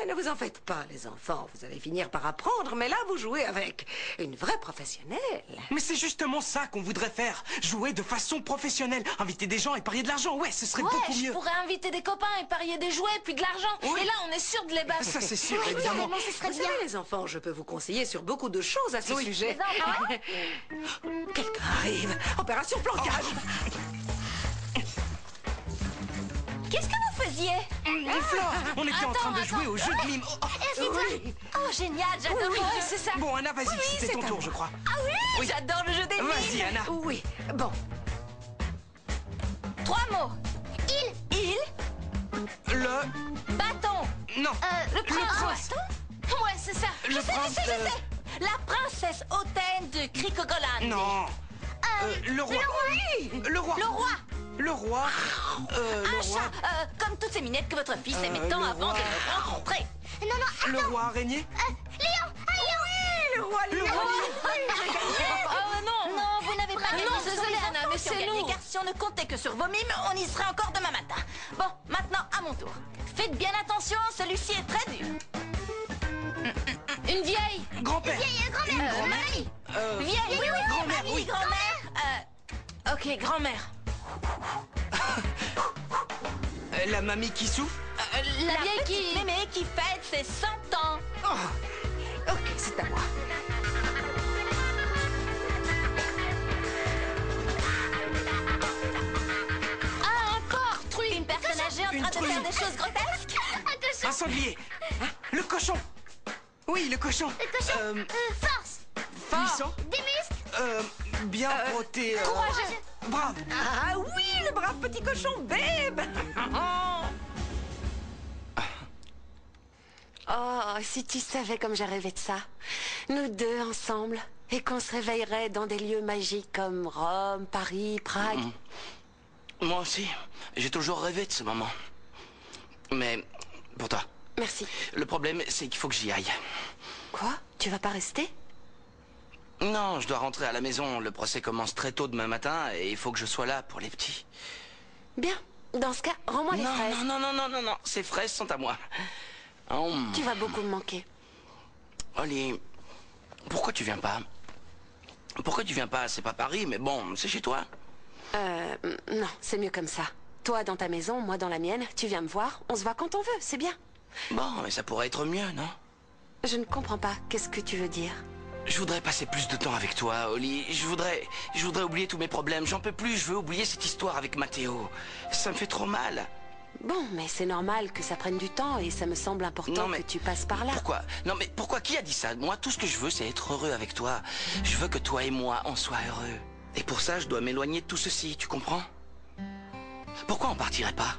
Mais ne vous en faites pas, les enfants. Vous allez finir par apprendre. Mais là, vous jouez avec une vraie professionnelle. Mais c'est justement ça qu'on voudrait faire. Jouer de façon professionnelle. Inviter des gens et parier de l'argent. Ouais, ce serait beaucoup je mieux. pourrais inviter des copains et parier des jouets, puis de l'argent. Oui. Et là, on est sûr de les battre. Ça, c'est sûr, Oui, évidemment. carrément, ce serait Vous bien. savez, les enfants, je peux vous conseiller sur beaucoup de choses à ce sujet. Quelqu'un arrive. Opération flancage. Qu'est-ce que vous faisiez? Flore, on était en train de jouer au jeu de mime. Oui. Oh, génial, j'adore le jeu. c'est ça. Bon, Anna, vas-y, Oui, c'était c'est ton à tour, moi. je crois. Ah oui, j'adore le jeu des Vas-y, mimes. Anna. Oui. Bon. 3 mots. Il. Le... Bâton. Non. Le prince. Ouais, c'est ça. Le je sais, prince, je sais. La princesse hautaine de Cricogoland. Non. Le roi. Oui. Le roi. Le roi. Le roi. Le Un roi. chat. Comme toutes ces minettes que votre fils aimait tant le avant roi. de le rencontrer. Non, non, Le roi araignée. Léon, un lion. Le roi lion. Oh non, non, vous n'avez pas gagné. non, Ce sont désolé, les Anna, enfants mais qui ont c'est gagné, nous. car si on ne comptait que sur vos mimes, on y serait encore demain matin. Bon, maintenant à mon tour. Faites bien attention, celui-ci est très dur. Une vieille. Grand-père. Vieille grand-mère. Mamie. Vieille. Oui, grand-mère, mamie, oui. grand-mère. Ok, grand-mère. La mamie qui souffle. La vieille qui... Mémé qui fête ses 100 ans. Oh. Ok, c'est à moi. Ah, encore truc. Une personne âgée en Une train de truie. faire des choses grotesques. Un sanglier. Le cochon. Oui, le cochon. Le cochon. Force. Puissant. Des muscles. Bien frotté. Courageux. Brave. Ah oui, le brave petit cochon, babe. Oh, si tu savais comme j'ai rêvé de ça. Nous deux ensemble. Et qu'on se réveillerait dans des lieux magiques comme Rome, Paris, Prague. Moi aussi, j'ai toujours rêvé de ce moment. Mais pour toi, Merci. le problème, c'est qu'il faut que j'y aille. Quoi? Tu vas pas rester? Non, je dois rentrer à la maison. Le procès commence très tôt demain matin et il faut que je sois là pour les petits. Bien. Dans ce cas, rends-moi les Non, fraises. non, non, non, non, non, non. Ces fraises sont à moi. Oh. Tu vas beaucoup me manquer. Oli, pourquoi tu viens pas? Pourquoi tu viens pas? C'est pas Paris, mais bon, c'est chez toi. Non, c'est mieux comme ça. Toi dans ta maison, moi dans la mienne. Tu viens me voir, on se voit quand on veut, c'est bien. Bon, mais ça pourrait être mieux, non? Je ne comprends pas. Qu'est-ce que tu veux dire? Je voudrais passer plus de temps avec toi, Oli. Je voudrais oublier tous mes problèmes. J'en peux plus, je veux oublier cette histoire avec Matteo. Ça me fait trop mal. Bon, mais c'est normal que ça prenne du temps et ça me semble important que tu passes par là. Pourquoi? Non, mais pourquoi? Qui a dit ça? Moi, tout ce que je veux, c'est être heureux avec toi. Je veux que toi et moi, on soit heureux. Et pour ça, je dois m'éloigner de tout ceci, tu comprends? Pourquoi on partirait pas?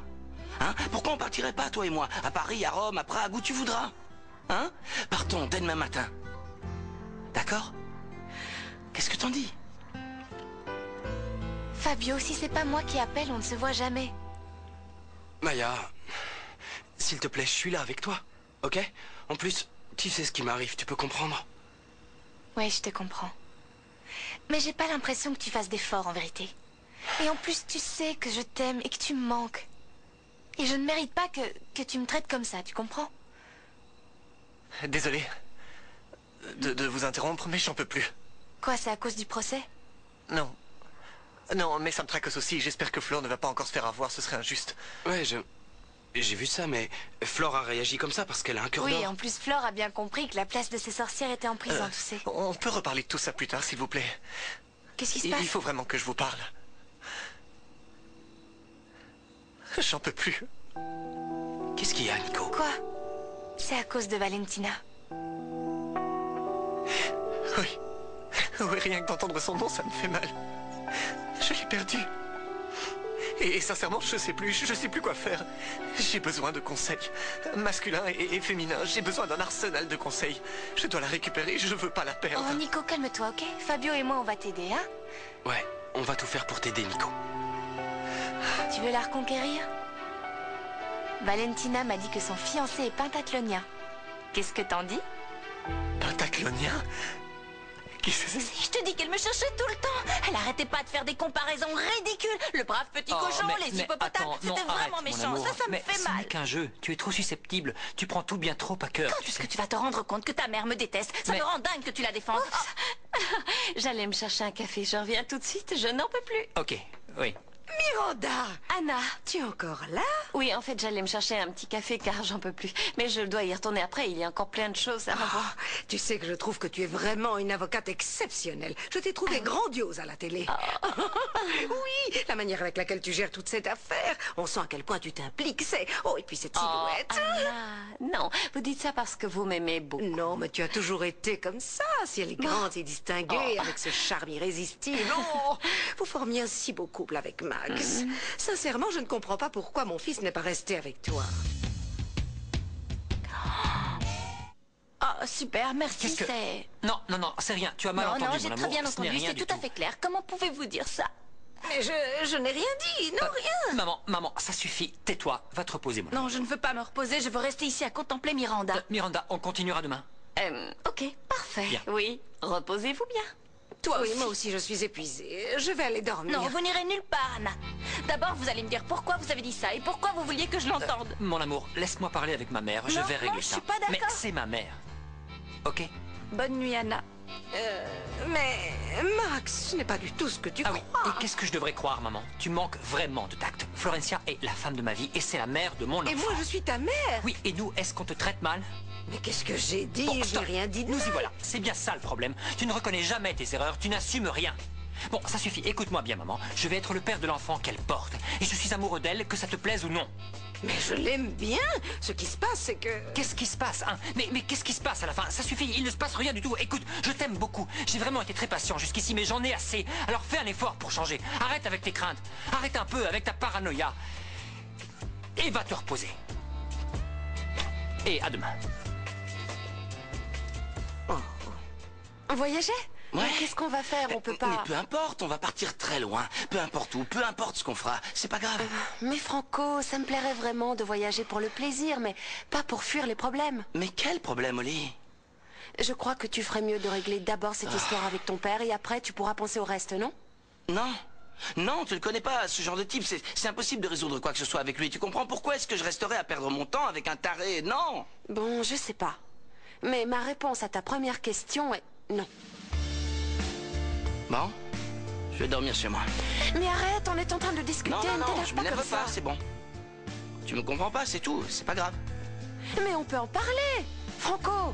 Hein? Pourquoi on partirait pas, toi et moi? À Paris, à Rome, à Prague, où tu voudras? Hein? Partons dès demain matin. D'accord? Qu'est-ce que t'en dis? Fabio, si c'est pas moi qui appelle, on ne se voit jamais. Maya, s'il te plaît, je suis là avec toi, ok? En plus, tu sais ce qui m'arrive, tu peux comprendre? Ouais, je te comprends. Mais j'ai pas l'impression que tu fasses d'efforts en vérité. Et en plus, tu sais que je t'aime et que tu me manques. Et je ne mérite pas que tu me traites comme ça, tu comprends? Désolé de vous interrompre, mais j'en peux plus. Quoi, c'est à cause du procès? Non. Non, mais ça me tracasse aussi. J'espère que Flore ne va pas encore se faire avoir, ce serait injuste. Ouais, j'ai vu ça, mais Flore a réagi comme ça parce qu'elle a un cœur d'or. Oui, en plus, Flore a bien compris que la place de ces sorcières était en prison, tu sais. On peut reparler de tout ça plus tard, s'il vous plaît. Qu'est-ce qui se passe? Il faut vraiment que je vous parle. J'en peux plus. Qu'est-ce qu'il y a, Nico? Quoi? C'est à cause de Valentina. Oui. Oui, rien que d'entendre son nom, ça me fait mal. Je l'ai perdu. Et sincèrement, je sais plus quoi faire. J'ai besoin de conseils. Masculins et féminins. J'ai besoin d'un arsenal de conseils. Je dois la récupérer, je veux pas la perdre. Oh, Nico, calme-toi, ok? Fabio et moi, on va t'aider, hein? Ouais, on va tout faire pour t'aider, Nico. Tu veux la reconquérir? Valentina m'a dit que son fiancé est pentathlonien. Qu'est-ce que t'en dis? Pentathlonien? Qui c'est? Je te dis qu'elle me cherchait tout le temps. Elle arrêtait pas de faire des comparaisons ridicules. Le brave petit cochon, les hippopotames, c'était vraiment méchant. Ça me fait Ce mal. n'est qu'un jeu. Tu es trop susceptible. Tu prends tout bien trop à cœur. Quand est-ce que tu vas te rendre compte que ta mère me déteste? Ça me rend dingue que tu la défendes. J'allais me chercher un café, je reviens tout de suite, je n'en peux plus. Ok, oui. Miranda! Anna! Tu es encore là? Oui, en fait, j'allais me chercher un petit café car j'en peux plus. Mais je dois y retourner après, il y a encore plein de choses à revoir. Tu sais que je trouve que tu es vraiment une avocate exceptionnelle. Je t'ai trouvée grandiose à la télé. Oui, la manière avec laquelle tu gères toute cette affaire. On sent à quel point tu t'impliques, c'est... Oh, et puis cette silhouette. Anna, non, vous dites ça parce que vous m'aimez beaucoup. Non, mais tu as toujours été comme ça, si élégante et distinguée, avec ce charme irrésistible. Oh, vous formiez un si beau couple avec Max. Sincèrement, je ne comprends pas pourquoi mon fils n'est pas resté avec toi. Oh, super, merci, c'est... Non, c'est rien. Tu as mal entendu, Non, mon j'ai amour. très bien Ce n'est entendu, rien c'est du tout à fait clair. Comment pouvez-vous dire ça? Mais je n'ai rien dit, non, rien. Maman, ça suffit. Tais-toi, va te reposer, mon amour. Non, je ne veux pas me reposer, je veux rester ici à contempler Miranda. Miranda, on continuera demain. Ok, parfait. Bien. Oui, reposez-vous bien. Toi oui, aussi. moi aussi, je suis épuisée. Je vais aller dormir. Non, vous n'irez nulle part, Anna. D'abord, vous allez me dire pourquoi vous avez dit ça et pourquoi vous vouliez que je l'entende. Mon amour, laisse-moi parler avec ma mère. Je vais régler je ça. suis pas d'accord. Mais c'est ma mère. Ok? Bonne nuit, Anna. Mais Max, ce n'est pas du tout ce que tu crois. Oui. Et qu'est-ce que je devrais croire, maman? Tu manques vraiment de tact. Florencia est la femme de ma vie et c'est la mère de mon enfant. Et moi, je suis ta mère. Oui, et nous, est-ce qu'on te traite mal? Mais qu'est-ce que j'ai dit? Bon, Je stop. n'ai rien dit de Nous y mal. voilà. C'est bien ça le problème. Tu ne reconnais jamais tes erreurs, tu n'assumes rien. Bon, ça suffit. Écoute-moi bien, maman. Je vais être le père de l'enfant qu'elle porte. Et je suis amoureux d'elle, que ça te plaise ou non. Mais je l'aime bien. Ce qui se passe, c'est que... Qu'est-ce qui se passe, hein? Mais qu'est-ce qui se passe à la fin? Ça suffit, il ne se passe rien du tout. Écoute, je t'aime beaucoup. J'ai vraiment été très patient jusqu'ici, mais j'en ai assez. Alors fais un effort pour changer. Arrête avec tes craintes. Arrête un peu avec ta paranoïa. Et va te reposer. Et à demain. Voyager? Ouais. Mais qu'est-ce qu'on va faire? On peut pas... Mais peu importe, on va partir très loin. Peu importe où, peu importe ce qu'on fera. C'est pas grave. Mais Franco, ça me plairait vraiment de voyager pour le plaisir, mais pas pour fuir les problèmes. Mais quel problème, Oli? Je crois que tu ferais mieux de régler d'abord cette histoire avec ton père et après tu pourras penser au reste, non? Non. Non, tu le connais pas, ce genre de type. C'est impossible de résoudre quoi que ce soit avec lui. Tu comprends? Pourquoi est-ce que je resterais à perdre mon temps avec un taré? Non. Bon, je sais pas. Mais ma réponse à ta première question est non. Bon, je vais dormir chez moi. Mais arrête, on est en train de discuter, Non, ne t'énerve je pas m'énerve comme ça. pas, c'est bon. Tu me comprends pas, c'est tout, c'est pas grave. Mais on peut en parler. Franco.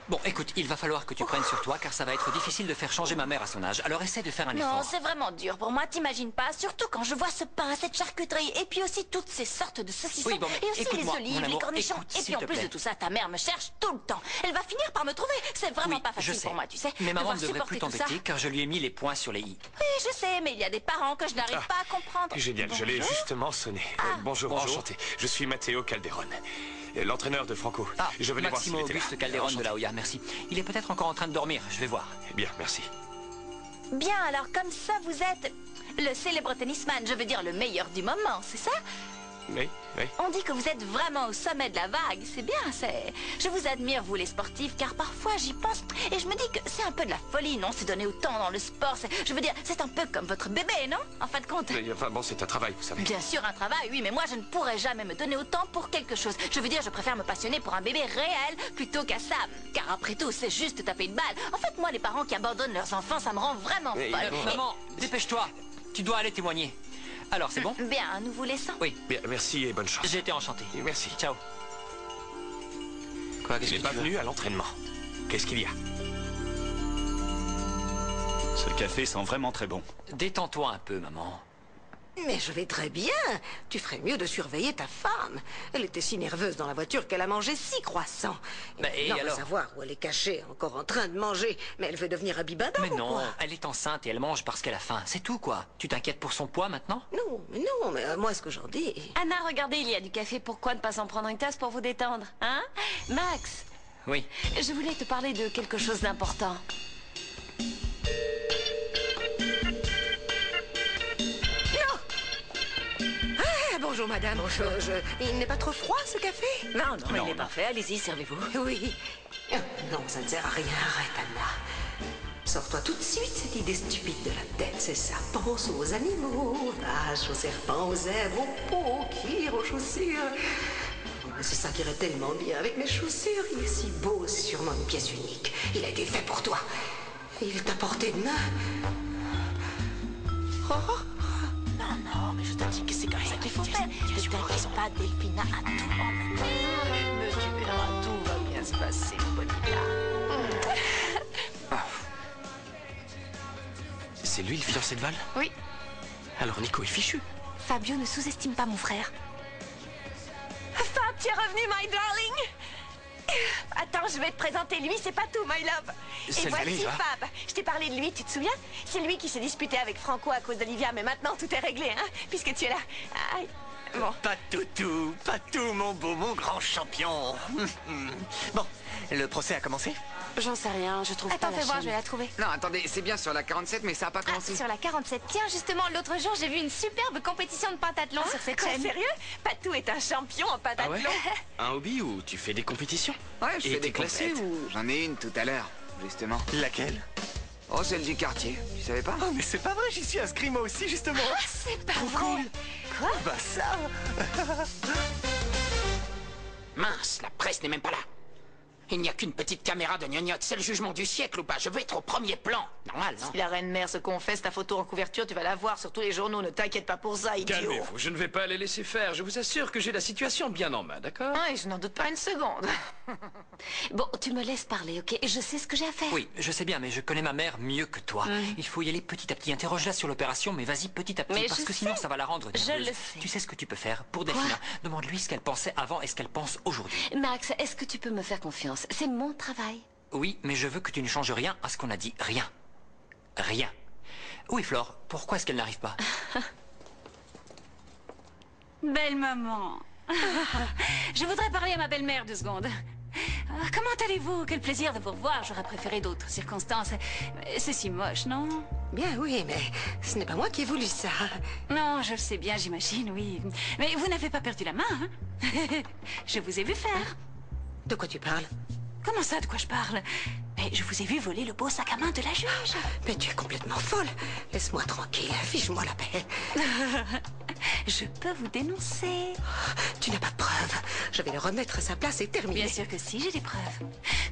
Bon, écoute, il va falloir que tu prennes sur toi car ça va être difficile de faire changer ma mère à son âge. Alors essaie de faire un Non, effort. c'est vraiment dur pour moi, t'imagines pas. Surtout quand je vois ce pain, cette charcuterie, et puis aussi toutes ces sortes de saucissons, Oui, bon, mais et aussi les écoute-moi, olives, mon les amour, cornichons. écoute, Et s'il puis en te plus plaît. de tout ça, ta mère me cherche tout le temps. Elle va finir par me trouver. C'est vraiment Oui, pas je facile sais. pour moi, tu sais. Mais maman devoir ne devrait plus supporter tout ça. t'embêter car je lui ai mis les points sur les i. Oui, je sais, mais il y a des parents que je n'arrive Ah. pas à comprendre. Génial, je l'ai Bonjour. justement sonné. Bonjour, enchanté. Je suis Matteo Calderon, l'entraîneur de Franco. Ah, je venais voir s'il Maximo était là. Auguste Calderon de Enchanté. la Hoya, merci. Il est peut-être encore en train de dormir, je vais voir. Bien, merci. Bien, alors comme ça, vous êtes le célèbre tennisman, je veux dire le meilleur du moment, c'est ça? Oui, oui. On dit que vous êtes vraiment au sommet de la vague, c'est bien, c'est... Je vous admire, vous les sportifs, car parfois j'y pense et je me dis que c'est un peu de la folie, non? C'est donner autant dans le sport, je veux dire, c'est un peu comme votre bébé, non? En fin de compte. Enfin bon, c'est un travail, vous savez. Bien sûr, un travail, oui, mais moi je ne pourrais jamais me donner autant pour quelque chose. Je veux dire, je préfère me passionner pour un bébé réel plutôt qu'à ça. Car après tout, c'est juste taper une balle. En fait, moi, les parents qui abandonnent leurs enfants, ça me rend vraiment folle. Maman, dépêche-toi. Tu dois aller témoigner. Alors, c'est bon? Bien, nous vous laissons. Oui. Bien, merci et bonne chance. J'ai été enchanté. Merci. Ciao. Quoi, qu'est-ce que tu pas venu à l'entraînement. Qu'est-ce qu'il y a? Ce café sent vraiment très bon. Détends-toi un peu, maman. Mais je vais très bien. Tu ferais mieux de surveiller ta femme. Elle était si nerveuse dans la voiture qu'elle a mangé 6 croissants. Et non, alors? savoir où elle est cachée, encore en train de manger. Mais elle veut devenir abibada Mais ou non, quoi? elle est enceinte et elle mange parce qu'elle a faim. C'est tout, quoi. Tu t'inquiètes pour son poids maintenant? Non, mais moi, ce que j'en dis... Anna, regardez, il y a du café. Pourquoi ne pas s'en prendre une tasse pour vous détendre, hein? Max, Oui. je voulais te parler de quelque chose d'important. Bonjour, madame. Bonjour. Il n'est pas trop froid, ce café? Non, il n'est pas fait. Allez-y, servez-vous. Oui. Non, ça ne sert à rien. Arrête, Anna. Sors-toi tout de suite cette idée stupide de la tête, c'est ça. Pense aux animaux, aux vaches, aux serpents, aux zèbres, aux pots, aux cuirs, aux chaussures. Oh, c'est ça qui irait tellement bien avec mes chaussures. Il est si beau, c'est sûrement une pièce unique. Il a été fait pour toi. Il est à portée de main. Non, mais je te dis que c'est comme ça qu'il faut faire. Ne t'inquiète pas, Delphina a tout en main. Mais tu verras, tout va bien se passer, mon bonita. C'est lui le fiancé de Val? Oui. Alors Nico est fichu. Fabio, ne sous-estime pas mon frère. Fab, tu es revenu, my darling. Attends, je vais te présenter. Lui, c'est pas tout, my love. Et Salut, voici va. Fab. Je t'ai parlé de lui, tu te souviens? C'est lui qui s'est disputé avec Franco à cause d'Olivia, mais maintenant tout est réglé, hein, puisque tu es là. Aïe. Bon. Pas tout, mon beau, mon grand champion. Bon, le procès a commencé? J'en sais rien, je trouve Attends, pas la fais voir, chaîne. je vais la trouver. Non, attendez, c'est bien sur la 47, mais ça n'a pas commencé. Sur la 47. Tiens, justement, l'autre jour, j'ai vu une superbe compétition de pentathlon sur cette Quoi, chaîne. sérieux? Patou est un champion en pentathlon. Un hobby où tu fais des compétitions? Ouais, je Et fais t'es des classé compètes. ou... J'en ai une tout à l'heure, justement. Laquelle? Oh, celle du quartier, tu savais pas? Oh, mais c'est pas vrai, j'y suis inscrit moi aussi, justement. Ah, c'est pas Trop vrai. cool. Quoi? Bah ça. Mince, la presse n'est même pas là. Il n'y a qu'une petite caméra de gnognotte. C'est le jugement du siècle ou pas? Je veux être au premier plan. Normal, non? Si la reine mère se confesse, ta photo en couverture, tu vas la voir sur tous les journaux. Ne t'inquiète pas pour ça, idiot. Calmez-vous, je ne vais pas les laisser faire. Je vous assure que j'ai la situation bien en main, d'accord? Ouais, je n'en doute pas une seconde. Bon, tu me laisses parler, ok? Je sais ce que j'ai à faire. Oui, je sais bien, mais je connais ma mère mieux que toi. Il faut y aller petit à petit. Interroge-la sur l'opération, mais vas-y petit à petit, Mais parce je que sinon sais. ça va la rendre Je nerveuse. le sais. Tu sais ce que tu peux faire pour Delphina. Demande-lui ce qu'elle pensait avant et ce qu'elle pense aujourd'hui. Max, est-ce que tu peux me faire confiance? C'est mon travail. Oui, mais je veux que tu ne changes rien à ce qu'on a dit. Rien. Rien. Oui, Flore, pourquoi est-ce qu'elle n'arrive pas? Belle maman. Je voudrais parler à ma belle-mère 2 secondes. Comment allez-vous? Quel plaisir de vous revoir. J'aurais préféré d'autres circonstances. C'est si moche, non? Bien, oui, mais ce n'est pas moi qui ai voulu ça. Non, je le sais bien, j'imagine, oui. Mais vous n'avez pas perdu la main, hein? Je vous ai vu faire. De quoi tu parles? Comment ça, de quoi je parle? Mais je vous ai vu voler le beau sac à main de la juge. Mais tu es complètement folle. Laisse-moi tranquille, fiche-moi la paix. Je peux vous dénoncer. Tu n'as pas de preuves. Je vais le remettre à sa place et terminer. Bien sûr que si, j'ai des preuves.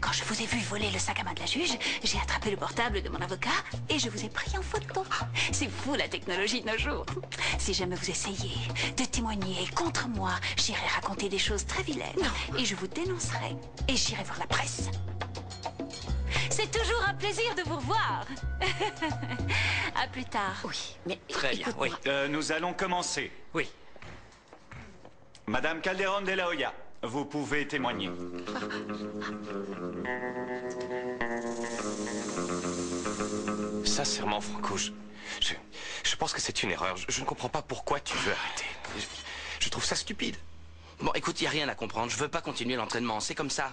Quand je vous ai vu voler le sac à main de la juge, j'ai attrapé le portable de mon avocat et je vous ai pris en photo. C'est fou la technologie de nos jours. Si jamais vous essayez de témoigner contre moi, j'irai raconter des choses très vilaines et je vous dénoncerai et j'irai voir la presse. C'est toujours un plaisir de vous revoir. À plus tard. Oui, mais Très bien, oui. Nous allons commencer. Oui. Madame Calderón de la Hoya, vous pouvez témoigner. Sincèrement, Franco, je pense que c'est une erreur. Je ne comprends pas pourquoi tu veux arrêter. Je trouve ça stupide. Bon, écoute, y a rien à comprendre. Je veux pas continuer l'entraînement. C'est comme ça.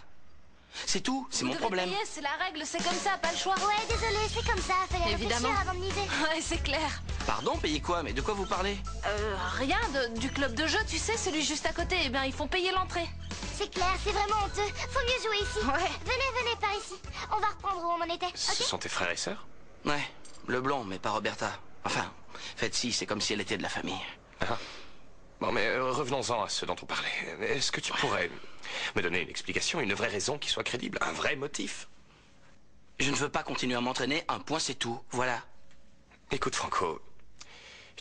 C'est tout. C'est mon problème. Payer, c'est la règle, c'est comme ça, pas le choix. Ouais, désolé, c'est comme ça. Fallait Évidemment. réfléchir avant de miser. Ouais, c'est clair. Pardon, payer quoi? Mais de quoi vous parlez? Rien, du club de jeu, tu sais, celui juste à côté. Eh bien, ils font payer l'entrée. C'est clair, c'est vraiment honteux. Faut mieux jouer ici. Ouais. Venez par ici. On va reprendre où on en était, ok? Ce sont tes frères et sœurs? Ouais, Leblond, mais pas Roberta. Enfin, faites si, c'est comme si elle était de la famille. Ah. Bon, mais revenons-en à ce dont on parlait. Est-ce que tu pourrais me donner une explication, une vraie raison qui soit crédible, un vrai motif? Je ne veux pas continuer à m'entraîner, un point c'est tout, voilà. Écoute, Franco,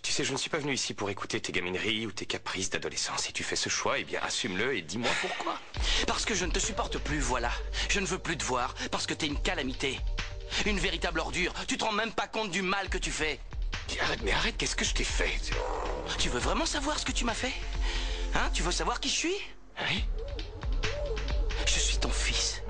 tu sais, je ne suis pas venu ici pour écouter tes gamineries ou tes caprices d'adolescent. Si tu fais ce choix, eh bien, assume-le et dis-moi pourquoi. Parce que je ne te supporte plus, voilà. Je ne veux plus te voir, parce que t'es une calamité. Une véritable ordure. Tu te rends même pas compte du mal que tu fais. Mais arrête, qu'est-ce que je t'ai fait? Tu veux vraiment savoir ce que tu m'as fait? Hein? Tu veux savoir qui je suis? Oui. Je suis ton fils.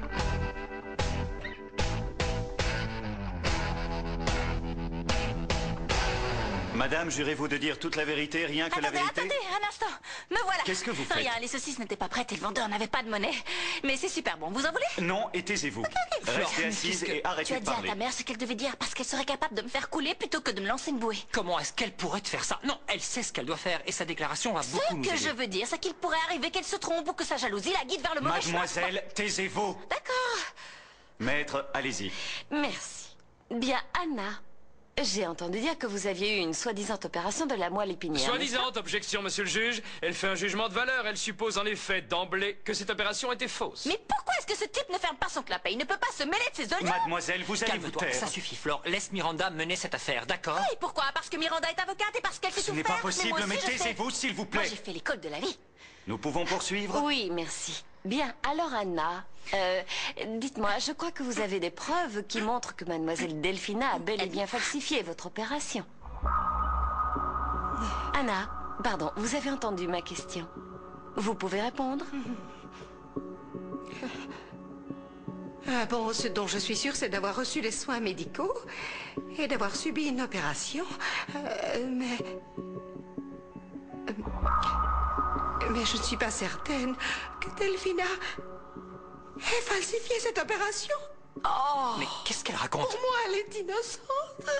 Madame, jurez-vous de dire toute la vérité, rien que la vérité? Attendez, un instant. Me voilà. Qu'est-ce que vous faites? Rien, les saucisses n'étaient pas prêtes et le vendeur n'avait pas de monnaie. Mais c'est super bon, vous en voulez? Non, et taisez-vous. Restez assise et Tu arrêtez as de dit à parler. ta mère ce qu'elle devait dire parce qu'elle serait capable de me faire couler plutôt que de me lancer une bouée. Comment est-ce qu'elle pourrait te faire ça? Non, elle sait ce qu'elle doit faire et sa déclaration va beaucoup nous Ce que aider. je veux dire, c'est qu'il pourrait arriver qu'elle se trompe ou que sa jalousie la guide vers le mauvais chemin. Mademoiselle, taisez-vous. D'accord. Maître, allez-y. Merci. Bien, Anna, j'ai entendu dire que vous aviez eu une soi-disant opération de la moelle épinière. Soi-disant, objection, monsieur le juge. Elle fait un jugement de valeur. Elle suppose en effet d'emblée que cette opération était fausse. Mais pourquoi est-ce que ce type ne ferme pas son clapet? Il ne peut pas se mêler de ses oignons. Mademoiselle, vous allez vous Calme-toi, taire. ça suffit, Flore. Laisse Miranda mener cette affaire, d'accord? Oui, pourquoi? Parce que Miranda est avocate et parce qu'elle sait Ce tout n'est faire. pas possible, moi mais aussi, je sais. taisez-vous, s'il vous Moi, plaît. j'ai fait l'école de la vie. Nous pouvons poursuivre? Oui, merci. Bien, alors Anna, dites-moi, je crois que vous avez des preuves qui montrent que mademoiselle Delphina a bel et bien falsifié votre opération. Anna, pardon, vous avez entendu ma question. Vous pouvez répondre? Ah bon, ce dont je suis sûre, c'est d'avoir reçu les soins médicaux et d'avoir subi une opération. Mais je ne suis pas certaine que Delphina ait falsifié cette opération. Mais qu'est-ce qu'elle raconte? Pour moi, elle est innocente.